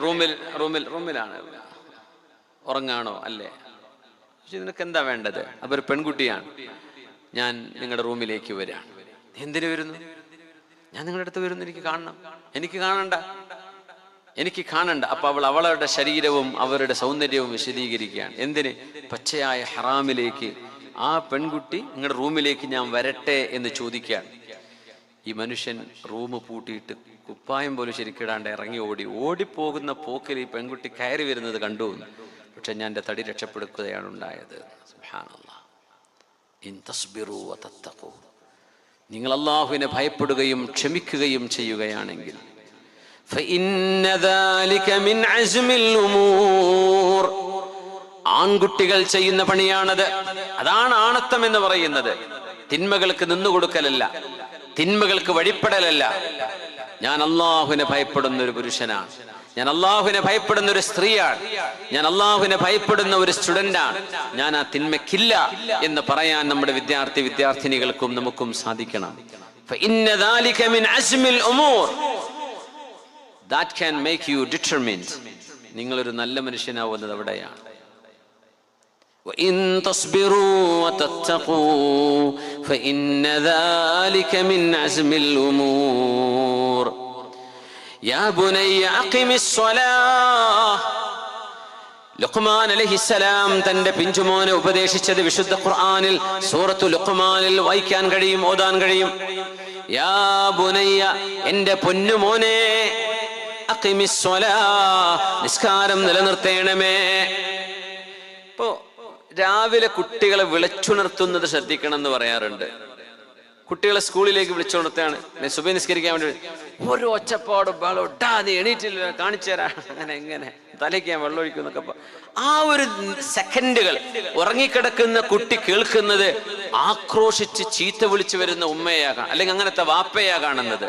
റൂമിലാണ്. ഉറങ്ങാണോ? അല്ലേ. നിനക്ക് എന്താ വേണ്ടത്? അപ്പൊ ഒരു പെൺകുട്ടിയാണ്. ഞാൻ നിങ്ങളുടെ റൂമിലേക്ക് വരാണ്. എന്തിനു വരുന്നു? ഞാൻ നിങ്ങളുടെ അടുത്ത് വരുന്നു, എനിക്ക് കാണണ്ട. അപ്പൊ അവളുടെ ശരീരവും അവരുടെ സൗന്ദര്യവും വിശദീകരിക്കുകയാണ്. എന്തിന്? പച്ചയായ ഹറാമിലേക്ക് ആ പെൺകുട്ടി നിങ്ങളുടെ റൂമിലേക്ക് ഞാൻ വരട്ടെ എന്ന് ചോദിക്കുകയാണ്. ഈ മനുഷ്യൻ റൂം പൂട്ടിയിട്ട് കുപ്പായം പോലും ശരിക്കിടാണ്ട് ഇറങ്ങി ഓടിപ്പോകുന്ന പോക്കിൽ ഈ പെൺകുട്ടി കയറി വരുന്നത് കണ്ടു. പക്ഷെ ഞാൻ എൻ്റെ തടി രക്ഷപ്പെടുത്തുകയാണ് ഉണ്ടായത്. സുബ്ഹാനല്ലാഹ്. ഇൻ തസ്ബിറു വതത്തഖൂ, നിങ്ങൾ അല്ലാഹുവിനെ ഭയപ്പെടുകയും ക്ഷമിക്കുകയും ചെയ്യുകയാണെങ്കിൽ ഫഇന്ന ദാലിക മിൻ അസ്മിൽ ഉമൂർ, ആൺകുട്ടികൾ ചെയ്യുന്ന പണിയാണത്. അതാണ് ആണത്തം എന്ന് പറയുന്നത്. തിന്മകൾക്ക് നിന്നുകൊടുക്കലല്ല, തിന്മകൾക്ക് വഴിപ്പെടലല്ല. ഞാൻ അല്ലാഹുവിനെ ഭയപ്പെടുന്ന ഒരു പുരുഷനാണ്, ഞാൻ അല്ലാഹുവിനെ ഭയപ്പെടുന്ന ഒരു സ്ത്രീയാണ്, ഞാൻ അല്ലാഹുവിനെ ഭയപ്പെടുന്ന ഒരു സ്റ്റുഡന്റാണ്, ഞാൻ ആ തിന്മയ്ക്കില്ല എന്ന് പറയാൻ നമ്മുടെ വിദ്യാർത്ഥിനികൾക്കും നമുക്കും സാധിക്കണം. ഫഇന്ന ദാലിക മിൻ Asmil ഉമൂർ, that can make you determined. നിങ്ങളൊരു നല്ല മനുഷ്യനാവുന്നത് അവിടെയാണ്. وَإِن تَصْبِرُوا وَتَتَّقُوا فَإِنَّ ذَلِكَ مِنْ عَزْمِ الْأُمُورِ يَا بُنَيَّ أَقِمِ الصَّلَاةَ. ലുഖ്മാൻ അലൈഹിസ്സലാം തന്റെ പിഞ്ചുമോനെ ഉപദേശിച്ചത് വിശുദ്ധ ഖുർആനിൽ സൂറത്തു ലുഖ്മാനിൽ വായിക്കാൻ കഴിയും, ഓതാൻ കഴിയും. യാ ബുനയ്യ, എന്റെ പൊന്നുമോനെ, അഖിമിസ്സലാ, നിസ്കാരം നിലനിർത്തേണമേ. ഇപ്പോ രാവിലെ കുട്ടികളെ വിളിച്ചുണർത്തുന്നത് ശ്രദ്ധിക്കണം എന്ന് പറയാറുണ്ട്. കുട്ടികളെ സ്കൂളിലേക്ക് വിളിച്ചുണർത്താണ്, സുബഹി നിസ്കരിക്കാൻ വേണ്ടി ഓരോ ഒച്ചപ്പാടും ബഹളവും, നീ എണീറ്റില്ല, കാണിച്ചു തരാ, അങ്ങനെ എങ്ങനെ തലയ്ക്ക് ഞാൻ വെള്ളം ഒഴിക്കും എന്നൊക്കെ. ആ ഒരു സെക്കൻഡുകൾ ഉറങ്ങിക്കിടക്കുന്ന കുട്ടി കേൾക്കുന്നത് ആക്രോശിച്ച് ചീത്ത വിളിച്ചു വരുന്ന ഉമ്മയാകാം, അല്ലെങ്കിൽ അങ്ങനത്തെ വാപ്പയാ കാണുന്നത്.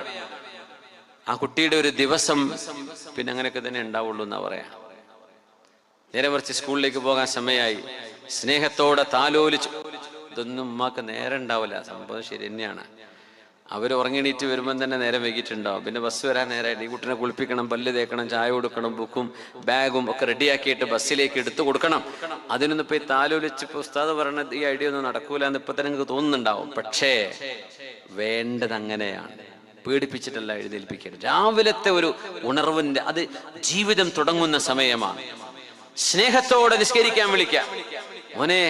ആ കുട്ടിയുടെ ഒരു ദിവസം പിന്നെ അങ്ങനെയൊക്കെ തന്നെ ഉണ്ടാവുള്ളൂ എന്നാ പറയാ. നേരെ മറിച്ച് സ്കൂളിലേക്ക് പോകാൻ സമയമായി, സ്നേഹത്തോടെ താലോലിച്ചു. ഇതൊന്നും ഉമ്മാക്ക് നേരം ഉണ്ടാവില്ല. സംഭവം ശരി തന്നെയാണ്. അവർ ഉറങ്ങിണീറ്റ് വരുമ്പം തന്നെ നേരം വൈകിട്ടുണ്ടാവും. പിന്നെ ബസ് വരാൻ നേരമായിട്ട് ഈ കുട്ടിനെ കുളിപ്പിക്കണം, പല്ല് തേക്കണം, ചായ കൊടുക്കണം, ബുക്കും ബാഗും ഒക്കെ റെഡിയാക്കിയിട്ട് ബസ്സിലേക്ക് എടുത്തു കൊടുക്കണം. അതിനൊന്നും ഇപ്പൊ ഈ താലോലിച്ച് ഉസ്താദ് പറയണത് ഈ ഐഡിയ ഒന്നും നടക്കൂല എന്ന് ഇപ്പൊ തന്നെ നിങ്ങൾക്ക് തോന്നുന്നുണ്ടാവും. പക്ഷേ വേണ്ടത് അങ്ങനെയാണ്. പേടിപ്പിച്ചിട്ടല്ല എഴുന്നേൽപ്പിക്കരുത്. രാവിലത്തെ ഒരു ഉണർവിന്റെ അത് ജീവിതം തുടങ്ങുന്ന സമയമാണ്. സ്നേഹത്തോടെ നിസ്കരിക്കാൻ വിളിക്കാം. മോനെ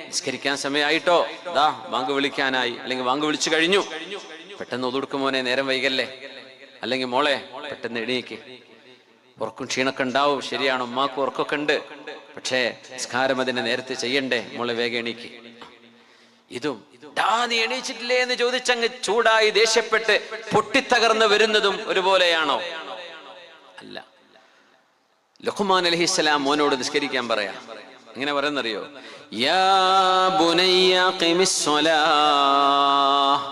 നിസ്കരിക്കാൻ സമയമായിട്ടോ, ദാ വാങ്ക് വിളിക്കാനായി, അല്ലെങ്കിൽ വാങ്ക് വിളിച്ചു കഴിഞ്ഞു, പെട്ടെന്ന് ഒതുടുക്കും മോനെ, നേരം വൈകല്ലേ, അല്ലെങ്കിൽ മോളെ പെട്ടെന്ന് എണീക്ക്, ഉറക്കും ക്ഷീണൊക്കെ ഉണ്ടാവും. ശരിയാണ്, ഉമ്മാക്കും ഉറക്കൊക്കെ ഉണ്ട്, പക്ഷേ നിസ്കാരം അതിനെ നേരത്തെ ചെയ്യണ്ടേ, മോളെ വേഗം എണീക്ക്. ഇതും നീ എണീച്ചിട്ടില്ലേ എന്ന് ചോദിച്ചങ്ങ് ചൂടായി ദേഷ്യപ്പെട്ട് പൊട്ടിത്തകർന്ന് വരുന്നതും ഒരുപോലെയാണോ? അല്ല. ലുഖ്മാൻ അലൈഹിസ്സലാം മോനോട് നിസ്കരിക്കാൻ പറയാം. എങ്ങനെ പറയുന്നറിയോ? യാ ബുനയ്യ ഖിമിസ് സ്വലാഹ്.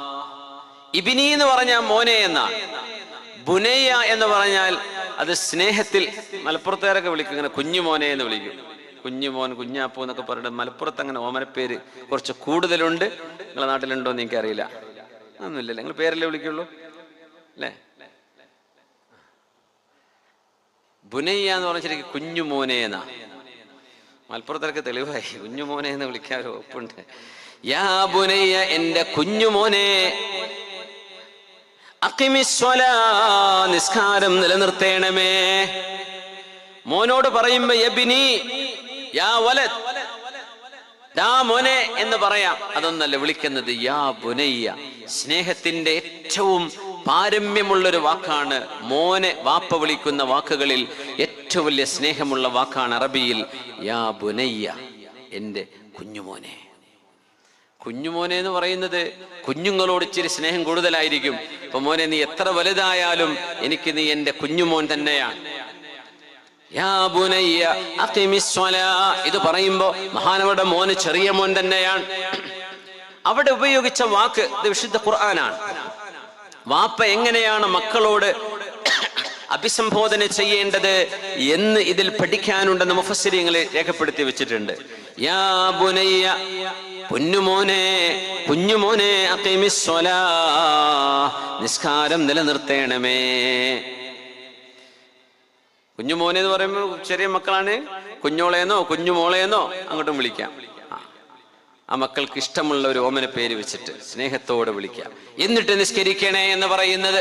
ഇബ്നി എന്ന് പറഞ്ഞാൽ മോനെ എന്നാണ്. ബുനയ്യ എന്ന് പറഞ്ഞാൽ അത് സ്നേഹത്തിൽ, മലപ്പുറത്തുകാരൊക്കെ വിളിക്കും ഇങ്ങനെ കുഞ്ഞുമോനെ എന്ന് വിളിക്കും. കുഞ്ഞുമോൻ, കുഞ്ഞാപ്പൂ എന്നൊക്കെ പറഞ്ഞിട്ട് മലപ്പുറത്ത് അങ്ങനെ ഓമനപ്പേര് കുറച്ച് കൂടുതലുണ്ട്. നിങ്ങളെ നാട്ടിലുണ്ടോ എന്ന് എനിക്കറിയില്ല. ഒന്നുമില്ലല്ലോ, നിങ്ങൾ പേരല്ലേ വിളിക്കുള്ളൂ അല്ലേ? ബുനയ്യ എന്ന് പറഞ്ഞ ശരിക്കും കുഞ്ഞുമോനെ എന്നാ. മലപ്പുറത്തൊക്കെ തെളിവായി, കുഞ്ഞുമോനെ എന്ന് വിളിക്കാൻ ഒരു ഒപ്പുണ്ട്. യാ ബുനയ്യ, എന്റെ കുഞ്ഞുമോനെ, അഖിമിസ്വലാ, നിസ്കാരം നിലനിർത്തേണമേ. മോനോട് പറയുമ്പോ യബ്നി, യാ വലദ്, ദാ മോനെ എന്ന് പറയാം. അതൊന്നല്ല വിളിക്കുന്നത്, യാ ബുനയ്യ. സ്നേഹത്തിന്റെ ഏറ്റവും പാരമ്യമുള്ളൊരു വാക്കാണ് മോനെ. വാപ്പ വിളിക്കുന്ന വാക്കുകളിൽ ഏറ്റവും വലിയ സ്നേഹമുള്ള വാക്കാണ് അറബിയിൽ യാ ബുനയ്യ, എന്റെ കുഞ്ഞുമോനെ. കുഞ്ഞുമോനെ എന്ന് പറയുന്നത് കുഞ്ഞുങ്ങളോട് ഇച്ചിരി സ്നേഹം കൂടുതലായിരിക്കും. അപ്പൊ മോനെ, നീ എത്ര വലുതായാലും എനിക്ക് നീ എന്റെ കുഞ്ഞുമോൻ തന്നെയാണ്. യാ ബുനയ്യ അഖിമിസ്സലാ, ഇത് പറയുമ്പോ മഹാനവരുടെ മോന് ചെറിയ മോൻ തന്നെയാണ്. അവിടെ ഉപയോഗിച്ച വാക്ക് ഇത് വിശുദ്ധ ഖുർആനാണ്. വാപ്പ എങ്ങനെയാണ് മക്കളോട് അഭിസംബോധന ചെയ്യേണ്ടത് എന്ന് ഇതിൽ പഠിക്കാനുണ്ടെന്ന് മുഫസ്സിരീങ്ങൾ രേഖപ്പെടുത്തി വെച്ചിട്ടുണ്ട്. യാ ബുനയ്യ, കുഞ്ഞുമോനെ, കുഞ്ഞുമോനെ, അഖിമിസ്സലാ, നിസ്കാരം നിലനിർത്തേണമേ. കുഞ്ഞുമോനെ എന്ന് പറയുമ്പോൾ ചെറിയ മക്കളാണ്. കുഞ്ഞോളേന്നോ കുഞ്ഞുമോളേന്നോ അങ്ങോട്ടും വിളിക്കാം. ആ മക്കൾക്ക് ഇഷ്ടമുള്ള ഒരു ഓമന പേര് വെച്ചിട്ട് സ്നേഹത്തോടെ വിളിക്കാം. എന്നിട്ട് നിസ്കരിക്കണേ എന്ന് പറയുന്നത്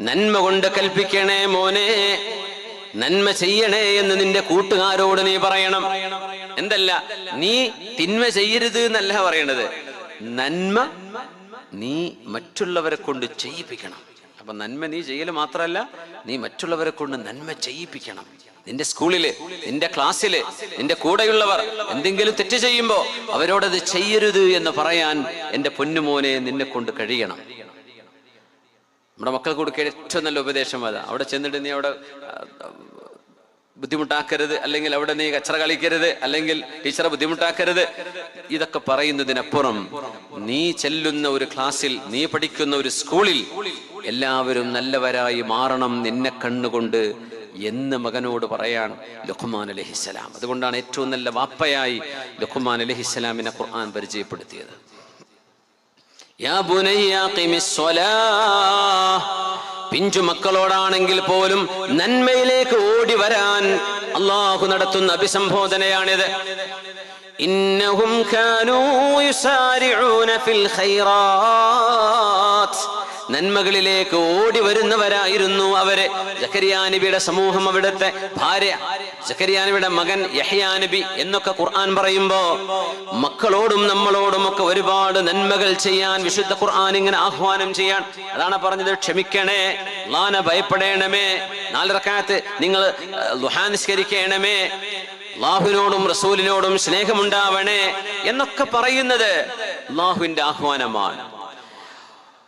നന്മ കൊണ്ട് കൽപ്പിക്കണേ മോനെ, നന്മ ചെയ്യണേ എന്ന് നിന്റെ കൂട്ടുകാരോട് നീ പറയണം. എന്തല്ല, നീ തിന്മ ചെയ്യരുത് എന്നല്ല പറയണത്, നന്മ നീ മറ്റുള്ളവരെ കൊണ്ട് ചെയ്യിപ്പിക്കണം. അപ്പൊ നന്മ നീ ചെയ്യല് മാത്രമല്ല, നീ മറ്റുള്ളവരെ കൊണ്ട് നന്മ ചെയ്യിപ്പിക്കണം. നിന്റെ സ്കൂളില്, നിന്റെ ക്ലാസ്സില്, നിന്റെ കൂടെയുള്ളവർ എന്തെങ്കിലും തെറ്റ് ചെയ്യുമ്പോ അവരോടത് ചെയ്യരുത് എന്ന് പറയാൻ എന്റെ പൊന്നുമോനെ നിന്നെ കൊണ്ട് കഴിയണം. നമ്മുടെ മക്കൾക്ക് കൊടുക്കുക ഏറ്റവും നല്ല ഉപദേശം അതാ. അവിടെ ചെന്നിട്ട് നീ അവിടെ ബുദ്ധിമുട്ടാക്കരുത്, അല്ലെങ്കിൽ അവിടെ നീ കച്ചറ കളിക്കരുത്, അല്ലെങ്കിൽ ടീച്ചറെ ബുദ്ധിമുട്ടാക്കരുത്. ഇതൊക്കെ പറയുന്നതിനപ്പുറം നീ ചെല്ലുന്ന ഒരു ക്ലാസ്സിൽ, നീ പഠിക്കുന്ന ഒരു സ്കൂളിൽ എല്ലാവരും നല്ലവരായി മാറണം നിന്നെ കണ്ണുകൊണ്ട് എന്ന് മകനോട് പറയാൻ ലുഖ്മാൻ അലൈഹിസ്സലാം. അതുകൊണ്ടാണ് ഏറ്റവും നല്ല വാപ്പയായി ലുഖ്മാൻ അലൈഹിസ്സലാമിനെ ഖുർആൻ പരിചയപ്പെടുത്തിയത്. യാ ബുനയ്യ ഖിമിസ്സലാഹ്, പിഞ്ചു മക്കളോടാണെങ്കിൽ പോലും നന്മയിലേക്ക് ഓടി വരാൻ അള്ളാഹു നടത്തുന്ന അഭിസംബോധനയാണിത്. ഇന്നഹും കാനൂ യുസാരിഊന ഫിൽ ഖൈറാത്ത്, നന്മകളിലേക്ക് ഓടി വരുന്നവരായിരുന്നു അവര്. സക്കരിയ നബിയുടെ സമൂഹം, അവിടുത്തെ ഭാര്യ, സക്കരിയ നബിയുടെ മകൻ യഹ്യാ നബി എന്നൊക്കെ ഖുർആൻ പറയുമ്പോ മക്കളോടും നമ്മളോടും ഒക്കെ ഒരുപാട് നന്മകൾ ചെയ്യാൻ വിശുദ്ധ ഖുർആൻ ഇങ്ങനെ ആഹ്വാനം ചെയ്യാൻ. അതാണ് പറഞ്ഞത്, ക്ഷമിക്കണേ, അല്ലാഹുവിനെ ഭയപ്പെടണമേ, 4 റക്അത്ത് നിങ്ങൾ ദുഹാ നിസ്കരിക്കണമേ, അല്ലാഹുവിനോടും റസൂലിനോടും സ്നേഹമുണ്ടാവണേ എന്നൊക്കെ പറയുന്നത് അല്ലാഹുവിന്റെ ആഹ്വാനമാണ്.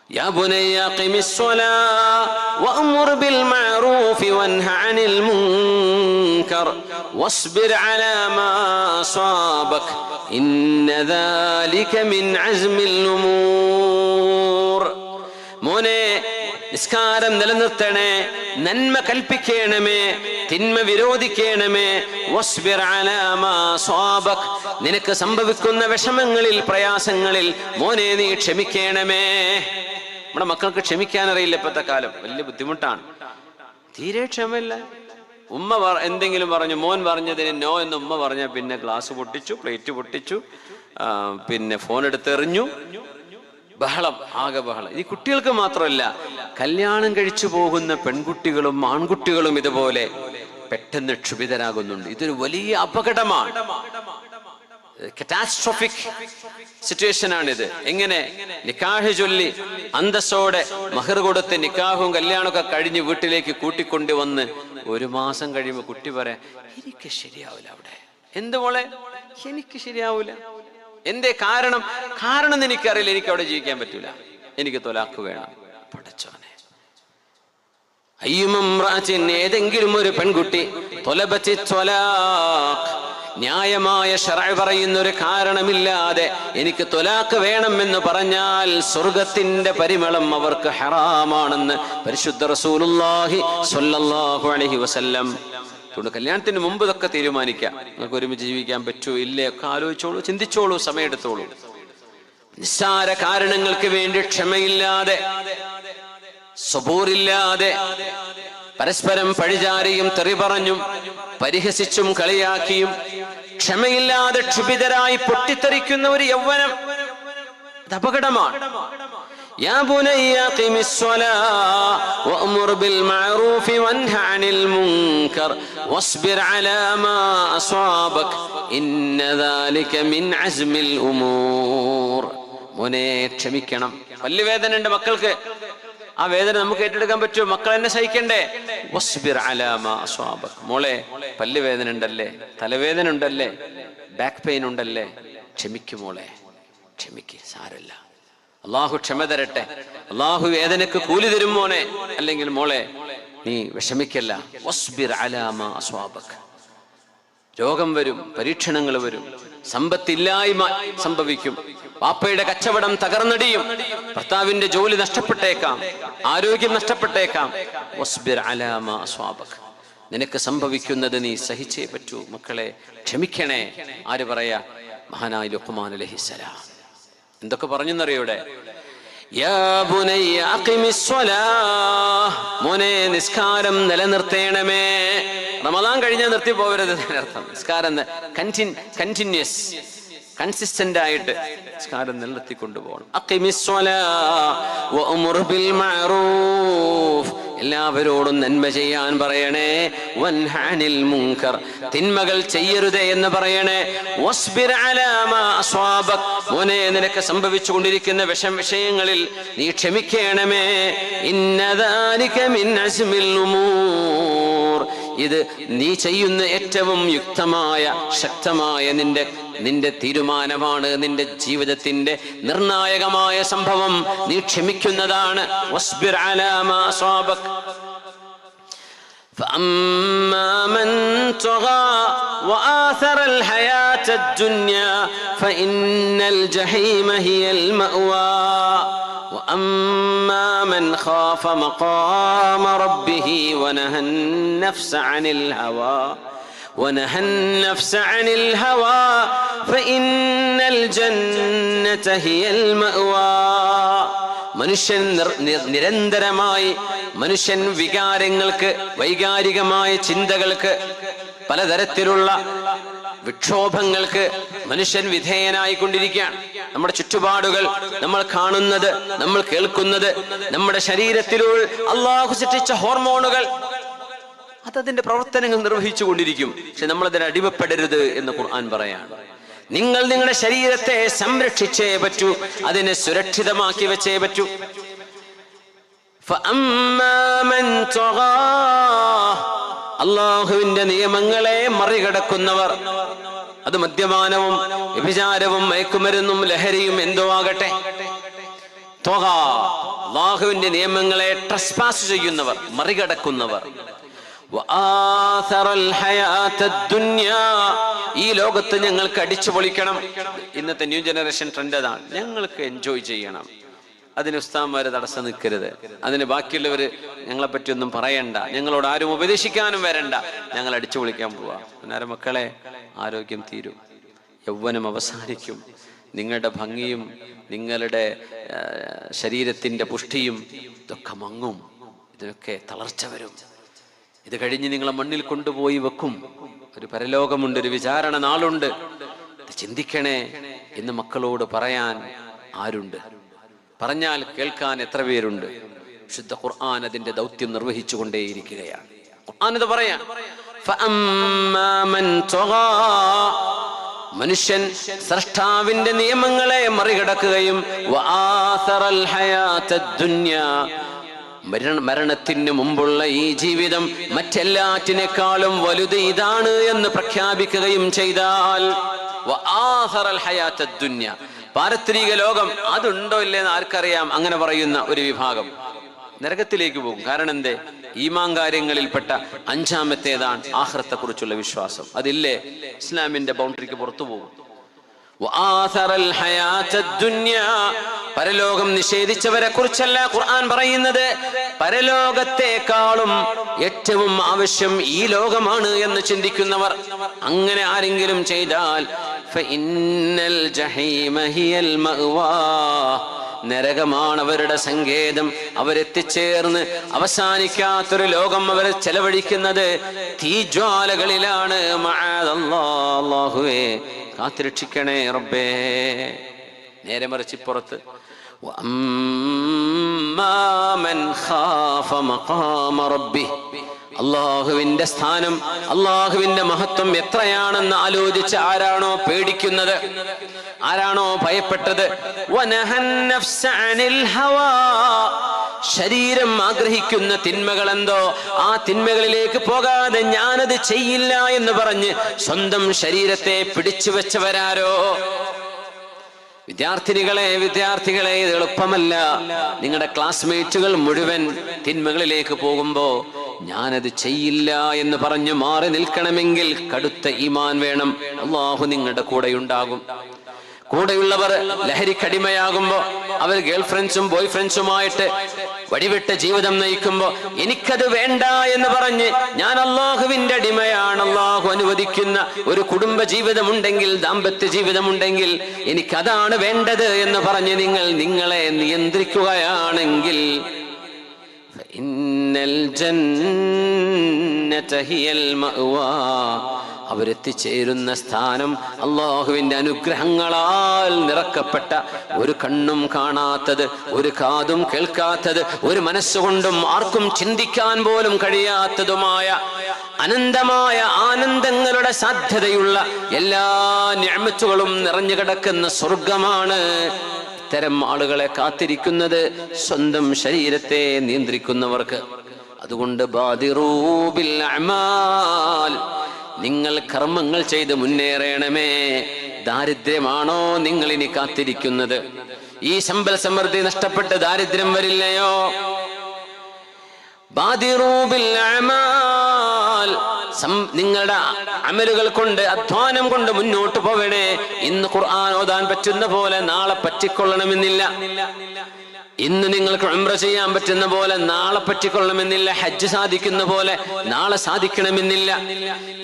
യാ ബുനയ്യ ഖിമിസ് സ്വലാ വഅ്മുർ ബിൽ മഅറൂഫി വൻഹ അനിൽ മുൻകർ വസ്ബിർ അലാ മാ അസാബക ഇന്ന ദാലിക മിൻ അസ്മിൽ ഉമൂർ. മോനെ, നിസ്കാരം നിലനിർത്തണേ, നന്മ കൽപ്പിക്കണമേ, തിന്മ വിരോധിക്കണമേ. വസ്ബിർ അലാ മാ അസാബക, നിനക്ക് സംഭവിക്കുന്ന വിഷമങ്ങളിൽ, പ്രയാസങ്ങളിൽ മോനെ നീ ക്ഷമിക്കണമേ. നമ്മുടെ മക്കൾക്ക് ക്ഷമിക്കാൻ അറിയില്ല. ഇപ്പോഴത്തെ കാലം വലിയ ബുദ്ധിമുട്ടാണ്, തീരെ ക്ഷമയില്ല. ഉമ്മ എന്തെങ്കിലും പറഞ്ഞു, മോൻ പറഞ്ഞതിന് നോ എന്ന് ഉമ്മ പറഞ്ഞ പിന്നെ ഗ്ലാസ് പൊട്ടിച്ചു, പ്ലേറ്റ് പൊട്ടിച്ചു, പിന്നെ ഫോൺ എടുത്തെറിഞ്ഞു, ബഹളം, ആകെ ബഹളം. ഈ കുട്ടികൾക്ക് മാത്രമല്ല, കല്യാണം കഴിച്ചു പോകുന്ന പെൺകുട്ടികളും ആൺകുട്ടികളും ഇതുപോലെ പെട്ടെന്ന് ക്ഷുഭിതരാകുന്നുണ്ട്. ഇതൊരു വലിയ അപകടമാണ്, കറ്റാസ്ട്രോഫിക് സിറ്റുവേഷൻ ആണിത്. എങ്ങനെ നിക്കാഹ് ചൊല്ലി അന്തസ്സോടെ മഹർ കൊടുത്ത് നിക്കാഹും കല്യാണമൊക്കെ കഴിഞ്ഞ് വീട്ടിലേക്ക് കൂട്ടിക്കൊണ്ടുവന്ന് 1 മാസം കഴിയുമ്പോൾ കുട്ടി പറയാം, എനിക്ക് ശരിയാവില്ല അവിടെ. എന്ത് മോളെ? എനിക്ക് ശരിയാവൂല. എന്തേ? കാരണം എനിക്കറിയില്ല, എനിക്ക് അവിടെ ജീവിക്കാൻ പറ്റൂല, എനിക്ക് തൊലാക്ക് വേണം. പടച്ചോനെ, ഏതെങ്കിലും ഒരു പെൺകുട്ടി ന്യായമായ ശറഅ് പറയുന്ന ഒരു കാരണമില്ലാതെ എനിക്ക് തൊലാക്ക് വേണമെന്ന് പറഞ്ഞാൽ സ്വർഗത്തിന്റെ പരിമളം അവർക്ക് ഹറാമാണെന്ന് പരിശുദ്ധ റസൂലുള്ളാഹി സ്വല്ലല്ലാഹു അലൈഹി വസല്ലം. അതുകൊണ്ട് കല്യാണത്തിന് മുമ്പ് ഇതൊക്കെ തീരുമാനിക്കാം. നിങ്ങൾക്ക് ഒരുമിച്ച് ജീവിക്കാൻ പറ്റുമോ ഇല്ലേ ഒക്കെ ആലോചിച്ചോളൂ, ചിന്തിച്ചോളൂ, സമയമെടുത്തോളൂ. നിസ്സാര കാരണങ്ങൾക്ക് വേണ്ടി ക്ഷമയില്ലാതെ, സബൂറില്ലാതെ, പരസ്പരം പഴിചാരിയും തെറി പറഞ്ഞും പരിഹസിച്ചും കളിയാക്കിയും ക്ഷമയില്ലാതെ ക്ഷുഭിതരായി പൊട്ടിത്തെറിക്കുന്ന ഒരു യൗവനം, അത് അപകടമാണ്. യാ ബുനയ്യ ഖിമിസ് സ്വലാ വഅ്മുർ ബിൽ മഅറൂഫി വൻഹ അനിൽ മുൻകർ വസ്ബിർ അലാ മാ അസാബക ഇന്ന ദാലിക മിൻ അസ്മിൽ ഉമൂർ. മോനെ, ക്ഷമിക്കണം. പല്ല് വേദന ഉണ്ട് മക്കൾക്ക്, ആ വേദന നമുക്ക് ഏറ്റെടുക്കാൻ പറ്റുമോ? മക്കൾ എന്നെ സഹിക്കണ്ടേ? വസ്ബിർ അലാ മാ അസാബക. മോളെ, പല്ല് വേദന ഉണ്ടല്ലേ, തലവേദന ഉണ്ടല്ലേ, ബാക്ക് പെയിൻ ഉണ്ടല്ലേ, ക്ഷമിക്കു മോളെ, ക്ഷമിക്ക്, സാരല്ല, അള്ളാഹു ക്ഷമ തരട്ടെ, അള്ളാഹു വേദനക്ക് കൂലി തരും മോനെ. അല്ലെങ്കിൽ മോളെ, നീ വിഷമിക്കല്ല. വസ്ബിർ അലാ മാ അസാബക. രോഗം വരും, പരീക്ഷണങ്ങൾ വരും, സമ്പത്തില്ലായ്മ സംഭവിക്കും, വാപ്പയുടെ കച്ചവടം തകർന്നടിയും, ഭർത്താവിന്റെ ജോലി നഷ്ടപ്പെട്ടേക്കാം, ആരോഗ്യം നഷ്ടപ്പെട്ടേക്കാം. വസ്ബിർ അലാ മാ അസാബക. നിനക്ക് സംഭവിക്കുന്നത് നീ സഹിച്ചേ പറ്റൂ. മക്കളെ, ക്ഷമിക്കണേ. ആര് പറയാ? മഹാനായ ലുഖ്മാൻ അലൈഹിസ്സലാം. എന്തൊക്കെ പറഞ്ഞെന്നറിയൂടെ? യാ ബുനയ്യ അഖിമിസ് സ്വലാഹ്. മോനെ, നിസ്കാരം നിലനിർത്തേണമേ. റമദാൻ കഴിഞ്ഞാൽ നിർത്തി പോകരുത് അർത്ഥം. നിസ്കാരം കണ്ടിന്യൂസ്, കൺസിസ്റ്റന്റ് ആയിട്ട് നിസ്കാരം നിലനിർത്തിക്കൊണ്ടുപോകണം. അഖിമിസ് സ്വലാഹ് വഅ്മുർ ബിൽ മഅറൂഫ്. എല്ലാവരോടും നന്മ ചെയ്യാൻ പറയണേ. വൻഹ അനിൽ മുൻകർ. തിന്മകൾ ചെയ്യരുതേ എന്ന് പറയണേ. വസ്ബിർ അലാ മാ അസാബക. മോനെ, നിനക്ക് സംഭവിച്ചുകൊണ്ടിരിക്കുന്ന വിഷയങ്ങളിൽ നീ ക്ഷമിക്കണമേ. ഇന്ന ദാലിക മിൻ അസ്മിൽ ഉമൂർ. ഇത് നീ ചെയ്യുന്ന ഏറ്റവും യുക്തമായ, ശക്തമായ നിന്റെ തീരുമാനമാണ്. നിന്റെ ജീവിതത്തിന്റെ നിർണായകമായ സംഭവം നീ ക്ഷമിക്കുന്നതാണ്. വസ്ബിർ അലാ മാ അസാബക. فأما من طغى وآثر الحياة الدنيا فإن الجحيم هي المأوى وأما من خاف مقام ربه ونهى النفس عن الهوى فإن الجنة هي المأوى. മനുഷ്യൻ നിരന്തരമായി വികാരങ്ങൾക്ക്, വൈകാരികമായ ചിന്തകൾക്ക്, പലതരത്തിലുള്ള വിക്ഷോഭങ്ങൾക്ക് മനുഷ്യൻ വിധേയനായിക്കൊണ്ടിരിക്കുകയാണ്. നമ്മുടെ ചുറ്റുപാടുകൾ, നമ്മൾ കാണുന്നത്, നമ്മൾ കേൾക്കുന്നത്, നമ്മുടെ ശരീരത്തിലുള്ള അള്ളാഹു സൃഷ്ടിച്ച ഹോർമോണുകൾ അതതിന്റെ പ്രവർത്തനങ്ങൾ നിർവഹിച്ചു കൊണ്ടിരിക്കും. പക്ഷെ നമ്മൾ അതിന് അടിമപ്പെടരുത് എന്ന് ഖുർആൻ പറയാണ്. നിങ്ങൾ നിങ്ങളുടെ ശരീരത്തെ സംരക്ഷിച്ചേ പറ്റൂ, അതിനെ സുരക്ഷിതമാക്കി വെച്ചേ പറ്റൂ. അള്ളാഹുവിന്റെ നിയമങ്ങളെ മറികടക്കുന്നവർ, അത് മദ്യപാനവും വ്യഭിചാരവും മയക്കുമരുന്നും ലഹരിയും എന്തോ ആകട്ടെ, അള്ളാഹുവിന്റെ നിയമങ്ങളെ ട്രസ്പാസ് ചെയ്യുന്നവർ, മറികടക്കുന്നവർ, ഈ ലോകത്ത് ഞങ്ങൾക്ക് അടിച്ചു പൊളിക്കണം. ഇന്നത്തെ ന്യൂ ജനറേഷൻ ട്രെൻഡ് അതാണ്, ഞങ്ങൾക്ക് എൻജോയ് ചെയ്യണം. അതിന് ഉസ്താദ്മാര് തടസ്സം നിൽക്കരുത്. അതിന് ബാക്കിയുള്ളവര് ഞങ്ങളെ പറ്റി ഒന്നും പറയണ്ട, ഞങ്ങളോട് ആരും ഉപദേശിക്കാനും വരണ്ട, ഞങ്ങൾ അടിച്ചു പൊളിക്കാൻ പോവാ. അന്നേരം മക്കളെ ആരോഗ്യം തീരും, യൗവനം അവസാനിക്കും, നിങ്ങളുടെ ഭംഗിയും നിങ്ങളുടെ ശരീരത്തിന്റെ പുഷ്ടിയും ഇതൊക്കെ മങ്ങും, ഇതിനൊക്കെ തളർച്ച വരും. ഇത് കഴിഞ്ഞ് നിങ്ങളെ മണ്ണിൽ കൊണ്ടുപോയി വെക്കും. ഒരു പരലോകമുണ്ട്, ഒരു വിചാരണ നാളുണ്ട്. ഇത് ചിന്തിക്കണേ എന്ന് മക്കളോട് പറയാൻ ആരുണ്ട്? പറഞ്ഞാൽ കേൾക്കാൻ എത്ര പേരുണ്ട്? ശുദ്ധ ഖുർആൻ അതിന്റെ ദൗത്യം നിർവഹിച്ചു കൊണ്ടേയിരിക്കുകയാണ്. ഖുർആൻ ഇത് പറയാൻ, മനുഷ്യൻ സ്രഷ്ടാവിന്റെ നിയമങ്ങളെ മറികടക്കുകയും മരണത്തിന് മുമ്പുള്ള ഈ ജീവിതം മറ്റെല്ലാറ്റിനേക്കാളും വലുത് ഇതാണ് എന്ന് പ്രഖ്യാപിക്കുകയും ചെയ്താൽ, പാരത്രിക ലോകം അതുണ്ടോ ഇല്ലെന്ന് ആർക്കറിയാം? അങ്ങനെ പറയുന്ന ഒരു വിഭാഗം നരകത്തിലേക്ക് പോകും. കാരണം എന്തേ? ഈമാൻ കാര്യങ്ങളിൽപ്പെട്ട അഞ്ചാമത്തേതാണ് ആഖിറത്തെ കുറിച്ചുള്ള വിശ്വാസം. അതില്ലേ, ഇസ്ലാമിന്റെ ബൗണ്ടറിക്ക് പുറത്തു പോകും. പരലോകം നിഷേധിച്ചവരെ കുറിച്ചല്ല ഖുർആൻ പറയുന്നത്, പരലോകത്തെക്കാളും ഏറ്റവും ആവശ്യം ഈ ലോകമാണ് എന്ന് ചിന്തിക്കുന്നവർ. അങ്ങനെ ആരെങ്കിലും ചെയ്താൽ ഫഇന്നൽ ജഹീമ ഹിയൽ മഅ്വാ, നരകമാണ് അവരുടെ സങ്കേതം. അവരെത്തിച്ചേർന്ന് അവസാനിക്കാത്തൊരു ലോകം അവർ ചെലവഴിക്കുന്നത് തീജ്വാലകളിലാണ്. അല്ലാഹുവേ കാത്തുരക്ഷിക്കണേ റബ്ബേ. നേരെ മറിച്ച് പുറത്ത് അള്ളാഹുവിന്റെ സ്ഥാനം, അള്ളാഹുവിന്റെ മഹത്വം എത്രയാണെന്ന് ആലോചിച്ച് ആരാണോ പേടിക്കുന്നത്, ആരാണോ ഭയപ്പെട്ടത്, ശരീരം ആഗ്രഹിക്കുന്ന തിന്മകൾ എന്തോ ആ തിന്മകളിലേക്ക് പോകാതെ ഞാനത് ചെയ്യില്ല എന്ന് പറഞ്ഞ് സ്വന്തം ശരീരത്തെ പിടിച്ചു വെച്ചവരാരോ. വിദ്യാർത്ഥികളെ ഇത് എളുപ്പമല്ല. നിങ്ങളുടെ ക്ലാസ്മേറ്റുകൾ മുഴുവൻ തിന്മകളിലേക്ക് പോകുമ്പോ ഞാനത് ചെയ്യില്ല എന്ന് പറഞ്ഞു മാറി നിൽക്കണമെങ്കിൽ കടുത്ത ഈമാൻ വേണം. അല്ലാഹു നിങ്ങളുടെ കൂടെയുണ്ടാകും. കൂടെയുള്ളവർ ലഹരിക്കടിമയാകുമ്പോ, അവർ ഗേൾ ഫ്രണ്ട്സും ബോയ് ഫ്രണ്ട്സുമായിട്ട് വഴിവിട്ട ജീവിതം നയിക്കുമ്പോ എനിക്കത് വേണ്ട എന്ന് പറഞ്ഞ് ഞാൻ അള്ളാഹുവിന്റെ അടിമയാണ്, അള്ളാഹു അനുവദിക്കുന്ന ഒരു കുടുംബ ജീവിതമുണ്ടെങ്കിൽ, ദാമ്പത്യ ജീവിതമുണ്ടെങ്കിൽ എനിക്കതാണ് വേണ്ടത് എന്ന് പറഞ്ഞ് നിങ്ങൾ നിങ്ങളെ നിയന്ത്രിക്കുകയാണെങ്കിൽ ഇന്നൽ ജന്നത ഹിയൽ മഅ്വാ, അവരെത്തിച്ചേരുന്ന സ്ഥാനം അള്ളാഹുവിന്റെ അനുഗ്രഹങ്ങളാൽ നിറക്കപ്പെട്ട, ഒരു കണ്ണും കാണാത്തത്, ഒരു കാതും കേൾക്കാത്തത്, ഒരു മനസ്സുകൊണ്ടും ആർക്കും ചിന്തിക്കാൻ പോലും കഴിയാത്തതുമായ അനന്തമായ ആനന്ദങ്ങളുടെ സാധ്യതയുള്ള എല്ലാ നിഅമത്തുകളും നിറഞ്ഞു കിടക്കുന്ന സ്വർഗമാണ് ഇത്തരം ആളുകളെ കാത്തിരിക്കുന്നത്, സ്വന്തം ശരീരത്തെ നിയന്ത്രിക്കുന്നവർക്ക്. അതുകൊണ്ട് ബാദിറൂ ബിൽ അഅമാൽ, നിങ്ങൾ കർമ്മങ്ങൾ ചെയ്ത് മുന്നേറണമേ. ദാരിദ്ര്യമാണോ നിങ്ങൾ ഇനി കാത്തിരിക്കുന്നത്? ഈ സമ്പൽ സമൃദ്ധി നഷ്ടപ്പെട്ട് ദാരിദ്ര്യം വരില്ലയോ? ബാദിറൂ ബിൽ അഅമാൽ, നിങ്ങളുടെ അമലുകൾ കൊണ്ട്, അധ്വാനം കൊണ്ട് മുന്നോട്ട് പോവണേ. ഇന്ന് ഖുർആൻ ഓതാൻ പറ്റുന്ന പോലെ നാളെ പറ്റിക്കൊള്ളണമെന്നില്ല. ഇന്ന് നിങ്ങൾക്ക് ഉംറ ചെയ്യാൻ പറ്റുന്ന പോലെ നാളെ പറ്റിക്കൊള്ളണമെന്നില്ല. ഹജ്ജ് സാധിക്കുന്ന പോലെ നാളെ സാധിക്കണമെന്നില്ല.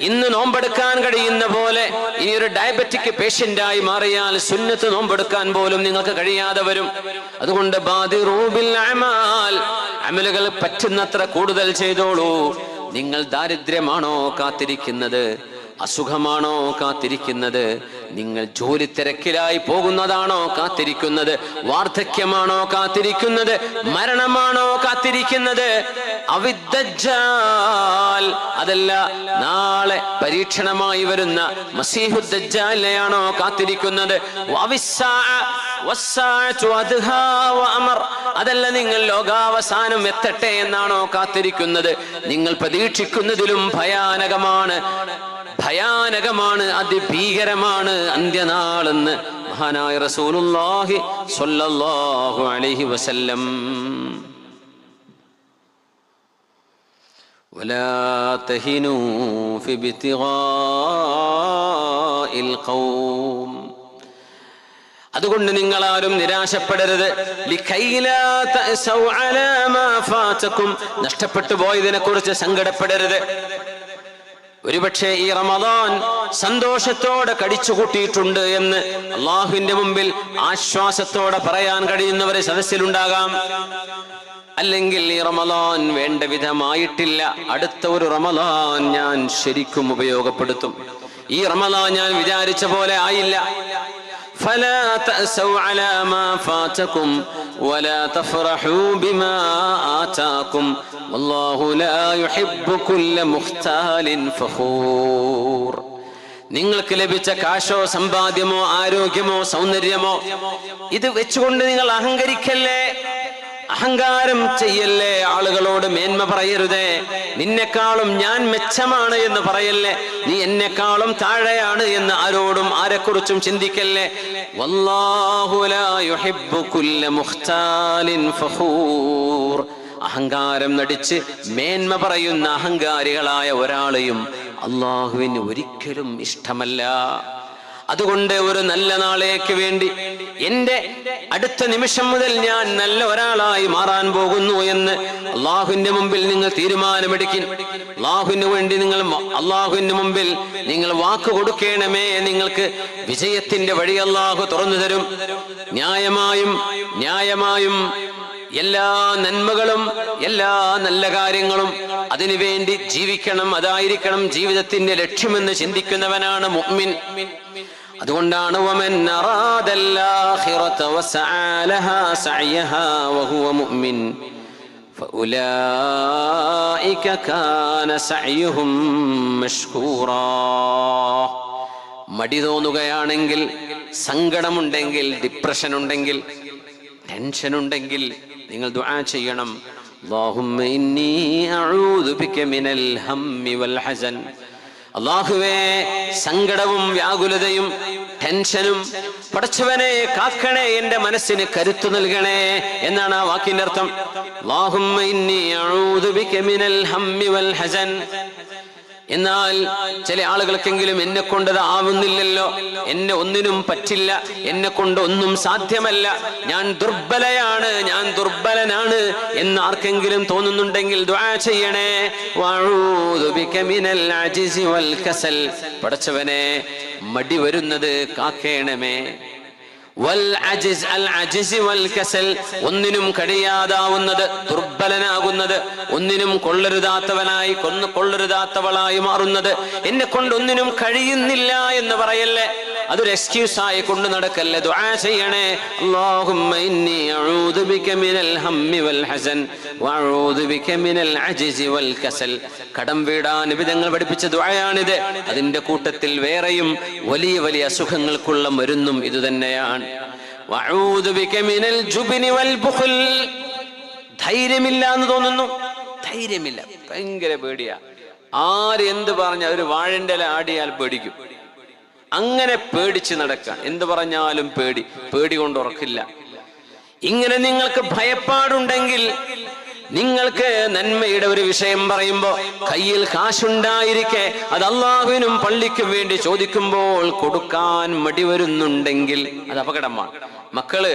ഇന്ന് നോമ്പെടുക്കാൻ കഴിയുന്ന പോലെ ഇനി ഒരു ഡയബറ്റിക് പേഷ്യന്റായി മാറിയാൽ സുന്നത്ത് നോമ്പെടുക്കാൻ പോലും നിങ്ങൾക്ക് കഴിയാതെ വരും. അതുകൊണ്ട് ബാദിറൂ ബിൽ അഅമാൽ, അമലുകൾ പറ്റുന്നത്ര കൂടുതൽ ചെയ്തോളൂ. നിങ്ങൾ ദാരിദ്ര്യമാണോ കാത്തിരിക്കുന്നത്? അസുഖമാണോ കാത്തിരിക്കുന്നത്? നിങ്ങൾ ജോലി തിരക്കിലായി പോകുന്നതാണോ കാത്തിരിക്കുന്നത്? വാർദ്ധക്യമാണോ കാത്തിരിക്കുന്നത്? മരണമാണോ കാത്തിരിക്കുന്നത്? അവിദ്ദജ്ജാൽ, അതല്ല നാളെ പരീക്ഷണമായി വരുന്ന മസീഹുദ് ദജ്ജാലിനെയാണോ കാത്തിരിക്കുന്നത്? അതല്ല നിങ്ങൾ ലോകാവസാനം എത്തട്ടെ എന്നാണോ കാത്തിരിക്കുന്നത്? നിങ്ങൾ പ്രതീക്ഷിക്കുന്നതിലും ഭയാനകമാണ്, അതിഭീകരമാണ് അന്ത്യനാളെന്ന് മഹാനായ റസൂലുള്ളാഹി സ്വല്ലല്ലാഹു അലൈഹി വസല്ലം. വലാ തഹിനൂ ഫി ഇബ്തിഗാഇൽ ഖൗം, അതുകൊണ്ട് നിങ്ങൾ ആരും നിരാശപ്പെടരുത്. നഷ്ടപ്പെട്ടു പോയതിനെ കുറിച്ച് സങ്കടപ്പെടരുത്. ഒരുപക്ഷെ ഈ റമദാൻ സന്തോഷത്തോടെ കടിച്ചുകൂട്ടിയിട്ടുണ്ട് എന്ന് അള്ളാഹുവിന്റെ മുമ്പിൽ ആശ്വാസത്തോടെ പറയാൻ കഴിയുന്നവരെ സദസ്സിലുണ്ടാകാം. അല്ലെങ്കിൽ ഈ റമദാൻ വേണ്ട വിധമായിട്ടില്ല, അടുത്ത ഒരു റമദാൻ ഞാൻ ശരിക്കും ഉപയോഗപ്പെടുത്തും, ഈ റമദാൻ ഞാൻ വിചാരിച്ച പോലെ ആയില്ല. فلا تأسوا على ما فاتكم ولا تفرحوا بما آتاكم والله لا يحب كل مختال فخور. നിങ്ങൾക്ക് ലഭിച്ച കാശോ സമ്പാദ്യമോ ആരോഗ്യമോ സൗന്ദര്യമോ ഇത് വെച്ചുകൊണ്ട് നിങ്ങൾ അഹങ്കരിക്കല്ലേ, അഹങ്കാരം ചെയ്യല്ലേ, ആളുകളോട് മേന്മ പറയരുതേ, നിന്നെക്കാളും ഞാൻ മെച്ചമാണ് എന്ന് പറയല്ലേ, നീ എന്നെക്കാളും താഴെയാണ് എന്ന് ആരോടും ആരെക്കുറിച്ചും ചിന്തിക്കല്ലേ. വല്ലാഹു ലാ യുഹിബ്ബു കുല്ല മുഖ്താലിൻ ഫഖൂർ. അഹങ്കാരം നടിച്ച് മേന്മ പറയുന്ന അഹങ്കാരികളായ ഒരാളെയും അള്ളാഹുവിന് ഒരിക്കലും ഇഷ്ടമല്ല. അതുകൊണ്ട് ഒരു നല്ല നാളേക്ക് വേണ്ടി എന്റെ അടുത്ത നിമിഷം മുതൽ ഞാൻ നല്ല ഒരാളായി മാറാൻ പോകുന്നു എന്ന് അള്ളാഹുവിന്റെ മുമ്പിൽ നിങ്ങൾ തീരുമാനമെടുക്കിൻ. അള്ളാഹുവിന് വേണ്ടി അള്ളാഹുവിന്റെ മുമ്പിൽ നിങ്ങൾ വാക്ക് കൊടുക്കണമേ. നിങ്ങൾക്ക് വിജയത്തിന്റെ വഴി അള്ളാഹു തുറന്നു തരും. ന്യായമായും എല്ലാ നന്മകളും എല്ലാ നല്ല കാര്യങ്ങളും അതിനുവേണ്ടി ജീവിക്കണം, അതായിരിക്കണം ജീവിതത്തിന്റെ ലക്ഷ്യമെന്ന് ചിന്തിക്കുന്നവനാണ് മുഅ്മിൻ. അതുകൊണ്ടാണ് വമൻ അറാദൽ ആഖിറത വസഅ ലഹാ സഅയഹാ വഹുവ മുഅ്മിൻ ഫഉലൈക കാന സഅയുഹും മഷ്കൂറാ. മടി തോന്നുകയാണെങ്കിൽ, സങ്കടമുണ്ടെങ്കിൽ, ഡിപ്രഷൻ ഉണ്ടെങ്കിൽ, ടെൻഷൻ ഉണ്ടെങ്കിൽ നിങ്ങൾ ദുആ ചെയ്യണം. അല്ലാഹുമ്മ ഇന്നി അഊദു ബിക മിനൽ ഹമ്മി വൽ ഹസൻ. അല്ലാഹുവേ, സങ്കടവും വ്യാകുലതയും ടെൻഷനും പടച്ചവനെ കാക്കണേ, എന്റെ മനസ്സിന് കരുത്തു നൽകണേ എന്നാണ് ആ വാക്കിന്റെ അർത്ഥം. അല്ലാഹുമ്മ ഇന്നി അഊദു ബിക മിനൽ ഹമ്മി വൽ ഹസൻ. എന്നാൽ ചില ആളുകൾക്കെങ്കിലും എന്നെ കൊണ്ടത് ആവുന്നില്ലല്ലോ, എന്നെ ഒന്നിനും പറ്റില്ല, എന്നെ കൊണ്ട് ഒന്നും സാധ്യമല്ല, ഞാൻ ദുർബലയാണ്, ഞാൻ ദുർബലനാണ് എന്ന് ആർക്കെങ്കിലും തോന്നുന്നുണ്ടെങ്കിൽ ദുആ ചെയ്യണേ. വഅഊദു ബിക മിനൽ അജ്സി വൽ കസൽ. പടച്ചവനെ, മടി വരുന്നത് കാക്കേണമേ. വൽ അജ്സ്, അൽ അജ്സ് വൽ കസൽ, ഒന്നിനും കഴിയാതാവുന്നത്, ദുർബലനാകുന്നത്, ഒന്നിനും കൊള്ളരുതാത്തവനായി കൊള്ളരുതാത്തവളായി മാറുന്നത്, എന്നെ കൊണ്ട് ഒന്നിനും കഴിയുന്നില്ല എന്ന് പറയല്ലേ, അതൊരു എക്സ്ക്യൂസായി കൊണ്ട് നടക്കല്ലേ. ദുആ ചെയ്യണേ. അല്ലാഹുമ്മ ഇന്നി അഊദു ബിക മിനൽ ഹമ്മി വൽ ഹസൻ വഅഊദു ബിക മിനൽ അജ്സി വൽ കസൽ. കടം വീടാൻ നബിതങ്ങൾ പഠിപ്പിച്ച ദുആയാണിത്. അതിന്റെ കൂട്ടത്തിൽ വേറെയും വലിയ വലിയ അസുഖങ്ങൾക്കുള്ള മരുന്നും ഇതുതന്നെയാണ്. വഅഊദു ബിക മിനൽ ജുബ്നി വൽ ബുഖൽ. ധൈര്യമില്ല എന്ന് തോന്നുന്നു, ധൈര്യമില്ല, ഭയങ്കര പേടിയാ. ആര് എന്ത് പറഞ്ഞ ഒരു വാഴന്റെ ഇല ആടിയാൽ പേടിക്കും, അങ്ങനെ പേടിച്ച് നടക്കാൻ, എന്ത് പറഞ്ഞാലും പേടി കൊണ്ട് ഉറക്കില്ല. ഇങ്ങനെ നിങ്ങൾക്ക് ഭയപ്പാടുണ്ടെങ്കിൽ, നിങ്ങൾക്ക് നന്മയുടെ ഒരു വിഷയം പറയുമ്പോ കയ്യിൽ കാശുണ്ടായിരിക്കെ അത് അള്ളാഹുവിനും പള്ളിക്കും വേണ്ടി ചോദിക്കുമ്പോൾ കൊടുക്കാൻ മടി വരുന്നുണ്ടെങ്കിൽ അത് അപകടമാണ്. മക്കള്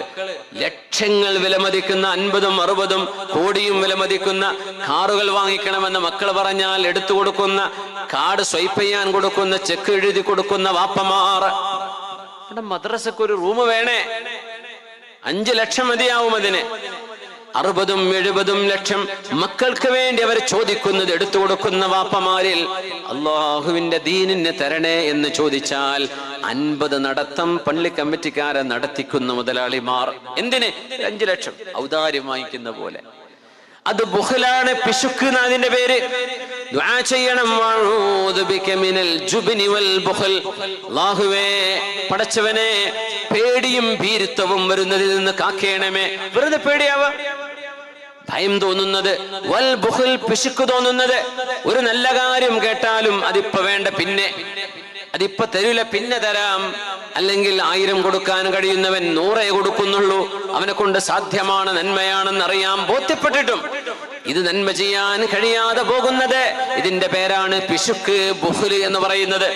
ലക്ഷങ്ങൾ വിലമതിക്കുന്ന 50ഉം 60ഉം കോടിയും വിലമതിക്കുന്ന കാറുകൾ വാങ്ങിക്കണമെന്ന് മക്കൾ പറഞ്ഞാൽ എടുത്തു കൊടുക്കുന്ന, കാർഡ് സ്വൈപ്പ് ചെയ്യാൻ കൊടുക്കുന്ന, ചെക്ക് എഴുതി കൊടുക്കുന്ന വാപ്പമാർ. മദ്രസക്ക് ഒരു റൂം വേണേ, 5 ലക്ഷം മതിയാവും അതിന്. 60ഉം 70ഉം ലക്ഷം മക്കൾക്ക് വേണ്ടി അവർ ചോദിക്കുന്നത് എടുത്തു കൊടുക്കുന്ന വാപ്പമാരിൽ അള്ളാഹുവിന്റെ ദീനിന് തരണേ എന്ന് ചോദിച്ചാൽ 50 നടത്തം പള്ളി കമ്മിറ്റിക്കാരെ നടത്തിക്കുന്ന മുതലാളിമാർ. എന്തിന്? 5 ലക്ഷം ഔദാര്യം വാങ്ങിക്കുന്ന പോലെ. അത് ബുഖലാണ്, പിശുക്ക് അതിന്റെ പേര്. ദുആ ചെയ്യണം, വഅഊദു ബിക മിനൽ ജുബ്നി വൽ ബുഖൽ. അല്ലാഹുവേ, പടച്ചവനെ, പേടിയും ഭീരുത്വവും വരുന്നതിൽ നിന്ന് കാക്കേണമേ. വെറുതെ പേടിയാവാ, ഭയം തോന്നുന്നത്, വൽ ബുഖൽ, പിശുക്ക് തോന്നുന്നത്. ഒരു നല്ല കാര്യം കേട്ടാലും അതിപ്പോ വേണ്ട, പിന്നെ അതിപ്പോ തരൂല, പിന്നെ തരാം. അല്ലെങ്കിൽ 1000 കൊടുക്കാൻ കഴിയുന്നവൻ 100 കൊടുക്കുന്നുള്ളൂ. അവനെ കൊണ്ട് സാധ്യമാണ്, നന്മയാണെന്നറിയാം, ബോധ്യപ്പെട്ടിട്ടും ഇത് നന്മ ചെയ്യാൻ കഴിയാതെ പോകുന്നത്, ഇതിന്റെ പേരാണ് പിശുക്ക്, ബുഖ്ൽ എന്ന് പറയുന്നത്.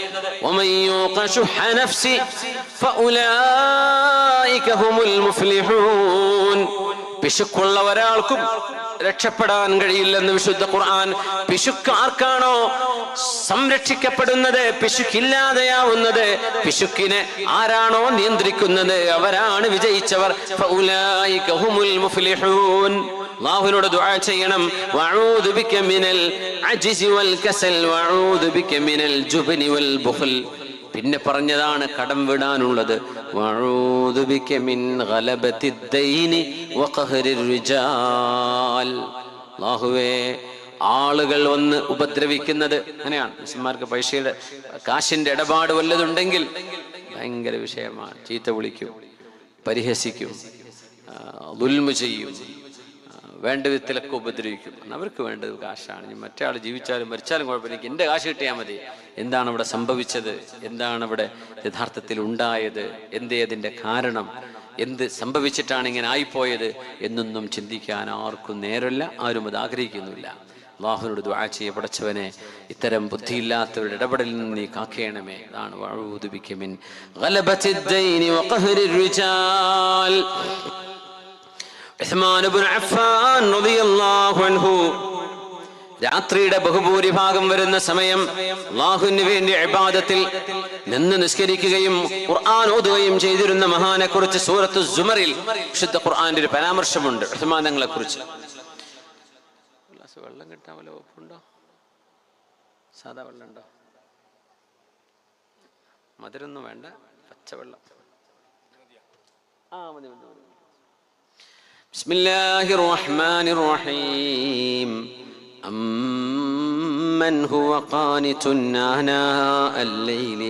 പിശുക്കുള്ള ഒരാൾക്കും രക്ഷപ്പെടാൻ കഴിയില്ലെന്ന് വിശുദ്ധ ഖുർആൻ. പിശുക്ക് ആർക്കാണോ സംരക്ഷിക്കപ്പെടുന്നത്, പിശുക്കില്ലാതെയാവുന്നത്, പിശുക്കിനെ ആരാണോ നിയന്ത്രിക്കുന്നത്, അവരാണ് വിജയിച്ചവർ. ഫൗലൈക ഹുമുൽ മുഫ്ലിഹൂൻ. അല്ലാഹുവിനോട് ദുആ ചെയ്യണം, വഅഊദു ബിക മിനൽ അജ്സി വൽ കസൽ വഅഊദു ബിക മിനൽ ജുബ്നി വൽ ബുഖൽ. പിന്നെ പറഞ്ഞതാണ് കടം വിടാനുള്ളത്, വഅഊദു ബിക മിൻ ഗലബത്തിദ് ദൈനി വഖഹ്റിർ റിജാൽ. അല്ലാഹുവേ, ആളുകൾ വന്ന് ഉപദ്രവിക്കുന്നത്, അങ്ങനെയാണ് മുസ്ലിംമാർക്ക് പൈസയുടെ കാശിന്റെ ഇടപാട് വല്ലതുണ്ടെങ്കിൽ ഭയങ്കര വിഷയമാണ്. ചീത്ത വിളിക്കും, പരിഹസിക്കും, ദുൽമ ചെയ്യും, വേണ്ട വിധത്തിലൊക്കെ ഉപദ്രവിക്കും. അവർക്ക് വേണ്ടത് കാശാണ്. മറ്റേ ആൾ ജീവിച്ചാലും മരിച്ചാലും കുഴപ്പമില്ല, എനിക്ക് എൻ്റെ കാശ് കിട്ടിയാൽ മതി. എന്താണ് ഇവിടെ സംഭവിച്ചത്, എന്താണ് ഇവിടെ യഥാർത്ഥത്തിൽ ഉണ്ടായത്, എന്തേ അതിൻ്റെ കാരണം, എന്ത് സംഭവിച്ചിട്ടാണ് ഇങ്ങനെ ആയിപ്പോയത് എന്നൊന്നും ചിന്തിക്കാൻ ആർക്കും നേരമില്ല, ആരും അത് ആഗ്രഹിക്കുന്നില്ല. അല്ലാഹുവിനോട് ദുആ ചെയ്യ, പടച്ചവനെ, ഇത്തരം ബുദ്ധിയില്ലാത്തവരുടെ ഇടപെടലിൽ നിന്ന് നീ കാക്കേണമേ. അതാണ് വഅഊദു ബിക മിൻ ഗലബത്തിദ് ദൈനി വഖഹ്റിർ റിജാൽ. ഉസ്മാൻ ഇബ്നു അഫ്ഫാൻ റളിയല്ലാഹു അൻഹു രാത്രിയുടെ ബഹുഭൂരിഭാഗം വരുന്ന സമയം അല്ലാഹുവിന് വേണ്ടി ഇബാദത്തിൽ നിന്ന് നിസ്കരിക്കുകയും ഖുർആൻ ഓതുകയും ചെയ്തിരുന്ന മഹാനെ കുറിച്ച് സൂറത്തു സുമറിൽ വിശുദ്ധ ഖുർആനിൽ ഒരു പരാമർശമുണ്ട് ഉസ്മാൻ തങ്ങളെ കുറിച്ച്. വെള്ളം കിട്ടാൻ വല്ല ഉപ്പുണ്ടോ? സാധാ വെള്ളം ഉണ്ടോ? മധുരൊന്നും വേണ്ട, പച്ചവെള്ളം. മതി മതി. ബിസ്മില്ലാഹിർ റഹ്മാനിർ റഹീം. അമ്മൻ ഹുവ ഖാനിതുൻ ആനാഅൽ ലൈലി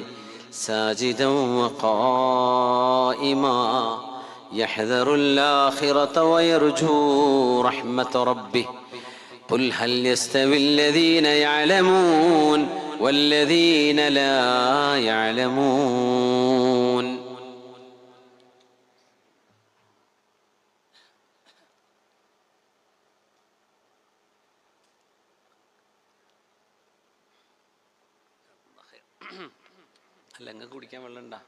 സാജിദൻ വഖായിമാ യഹ്ദറുൽ ആഖിറത വയർജൂ റഹ്മത റബ്ബിഹി ഖുൽ ഹൽ യസ്തവില്ലദീന യഅലമൂൻ വല്ലദീന ലാ യഅലമൂൻ. അല്ല, നിങ്ങൾക്ക് കുടിക്കാൻ വെള്ളം ഉണ്ടാ?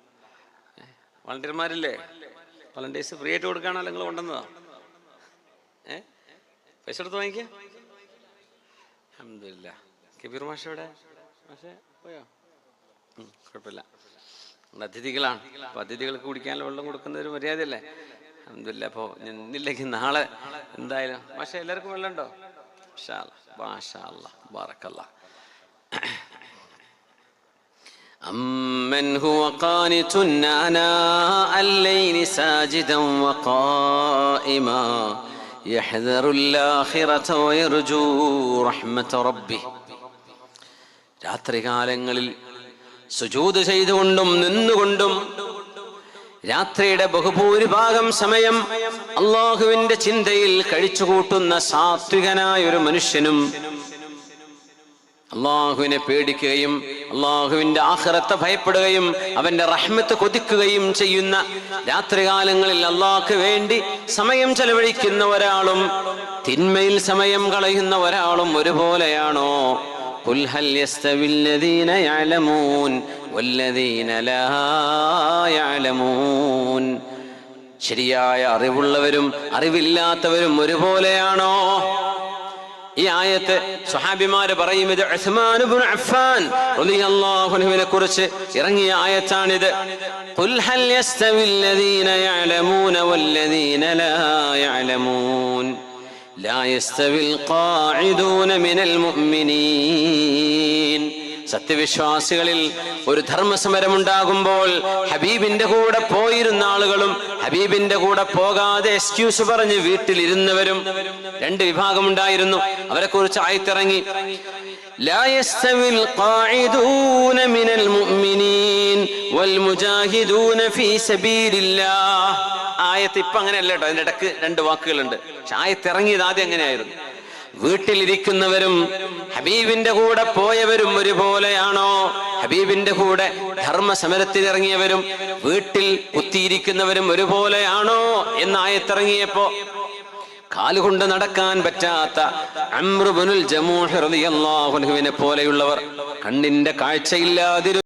വളണ്ടിയർമാരില്ലേ? വളണ്ടിയേഴ്സ് ഫ്രീ ആയിട്ട് കൊടുക്കുകയാണോ? നിങ്ങൾ കൊണ്ടുവന്നതാ? പൈസ കൊടുത്ത് വാങ്ങിക്കുക? അൽഹംദുലില്ലാ. കബീർ മാഷ എവിടെ? മാഷേ പോയോ? കുഴപ്പമില്ല, അതിഥികളാണ്. അപ്പൊ അതിഥികൾക്ക് കുടിക്കാനുള്ള വെള്ളം കൊടുക്കുന്ന ഒരു മര്യാദയല്ലേ? അൽഹംദുലില്ലാ. അപ്പോൾ ഇന്നില്ലെങ്കിൽ നാളെ എന്തായാലും. മാഷേ, എല്ലാവർക്കും വെള്ളം ഉണ്ടോ? മാഷാ അല്ലാഹ്, മാഷാ അല്ലാഹ്, ബാറക്കല്ലാഹ്. أمن هو قانت آناء الليل ساجدا وقائما يحذر الآخرة ويرجو رحمة ربه. രാത്രികാലങ്ങളിൽ സുജൂദ് ചെയ്തുകൊണ്ടും നിന്നുകൊണ്ടും രാത്രിയുടെ ബഹുഭൂരിഭാഗം സമയം അല്ലാഹുവിന്റെ ചിന്തയിൽ കഴിച്ചുകൂട്ടുന്ന സാത്വികനായ ഒരു മനുഷ്യനും അള്ളാഹുവിനെ പേടിക്കുകയും അള്ളാഹുവിന്റെ ആഖിറത്തെ ഭയപ്പെടുകയും അവന്റെ റഹ്മത്ത് കൊതിക്കുകയും ചെയ്യുന്ന രാത്രികാലങ്ങളിൽ അള്ളാഹ്ക്ക് വേണ്ടി സമയം ചെലവഴിക്കുന്ന ഒരാളും തിന്മയിൽ സമയം കളയുന്ന ഒരാളും ഒരുപോലെയാണോ? ഖുൽ ഹൽ യസ്തവില്ലദീന യഅലമൂൻ വല്ലദീന ലാ യഅലമൂൻ. ശരിയായ അറിവുള്ളവരും അറിവില്ലാത്തവരും ഒരുപോലെയാണോ? ഈ ആയത്ത് സ്വഹാബിമാര് പറയും, ഇത് ഉസ്മാൻ ഇബ്നു അഫ്ഫാൻ റളിയല്ലാഹു അൻഹുവിനെ കുറിച്ച് ഇറങ്ങിയ ആയത്താണിത്. ഖുൽ ഹൽ യസ്തവില്ലദീന യഅലമൂന വല്ലദീന ലാ യഅലമൂൻ ലാ യസ്തവിൽ ഖാഇദൂന മിനൽ മുഅ്മിനീൻ. സത്യവിശ്വാസികളിൽ ഒരു ധർമ്മസമരം ഉണ്ടാകുമ്പോൾ ഹബീബിന്റെ കൂടെ പോയിരുന്ന ആളുകളും ഹബീബിന്റെ കൂടെ പോകാതെ എക്സ്ക്യൂസ് പറഞ്ഞ് വീട്ടിലിരുന്നവരും രണ്ട് വിഭാഗമുണ്ടായിരുന്നു. അവരെ കുറിച്ച് ആയത്തിറങ്ങി, لا يستوي القاعدون من المؤمنين والمجاهدون في سبيل الله. ആയത്ത് ഇപ്പം അങ്ങനെയല്ല കേട്ടോ, അതിൻ്റെ ഇടക്ക് രണ്ട് വാക്കുകളുണ്ട്. പക്ഷെ ആയത്തിറങ്ങിയത് ആദ്യം എങ്ങനെയായിരുന്നു? വീട്ടിലിരിക്കുന്നവരും ഹബീബിന്റെ കൂടെ പോയവരും ഒരുപോലെയാണോ? ഹബീബിന്റെ കൂടെ ധർമ്മസമരത്തിനിറങ്ങിയവരും വീട്ടിൽ കുത്തിയിരിക്കുന്നവരും ഒരുപോലെയാണോ എന്ന് ആയത്തിറങ്ങിയപ്പോ കാലുകൊണ്ട് നടക്കാൻ പറ്റാത്ത അംർ ഇബ്നുൽ ജമൂഹ് റളിയല്ലാഹു അൻഹുവിനെ പോലെയുള്ളവർ, കണ്ണിന്റെ കാഴ്ചയില്ലാതിരുന്ന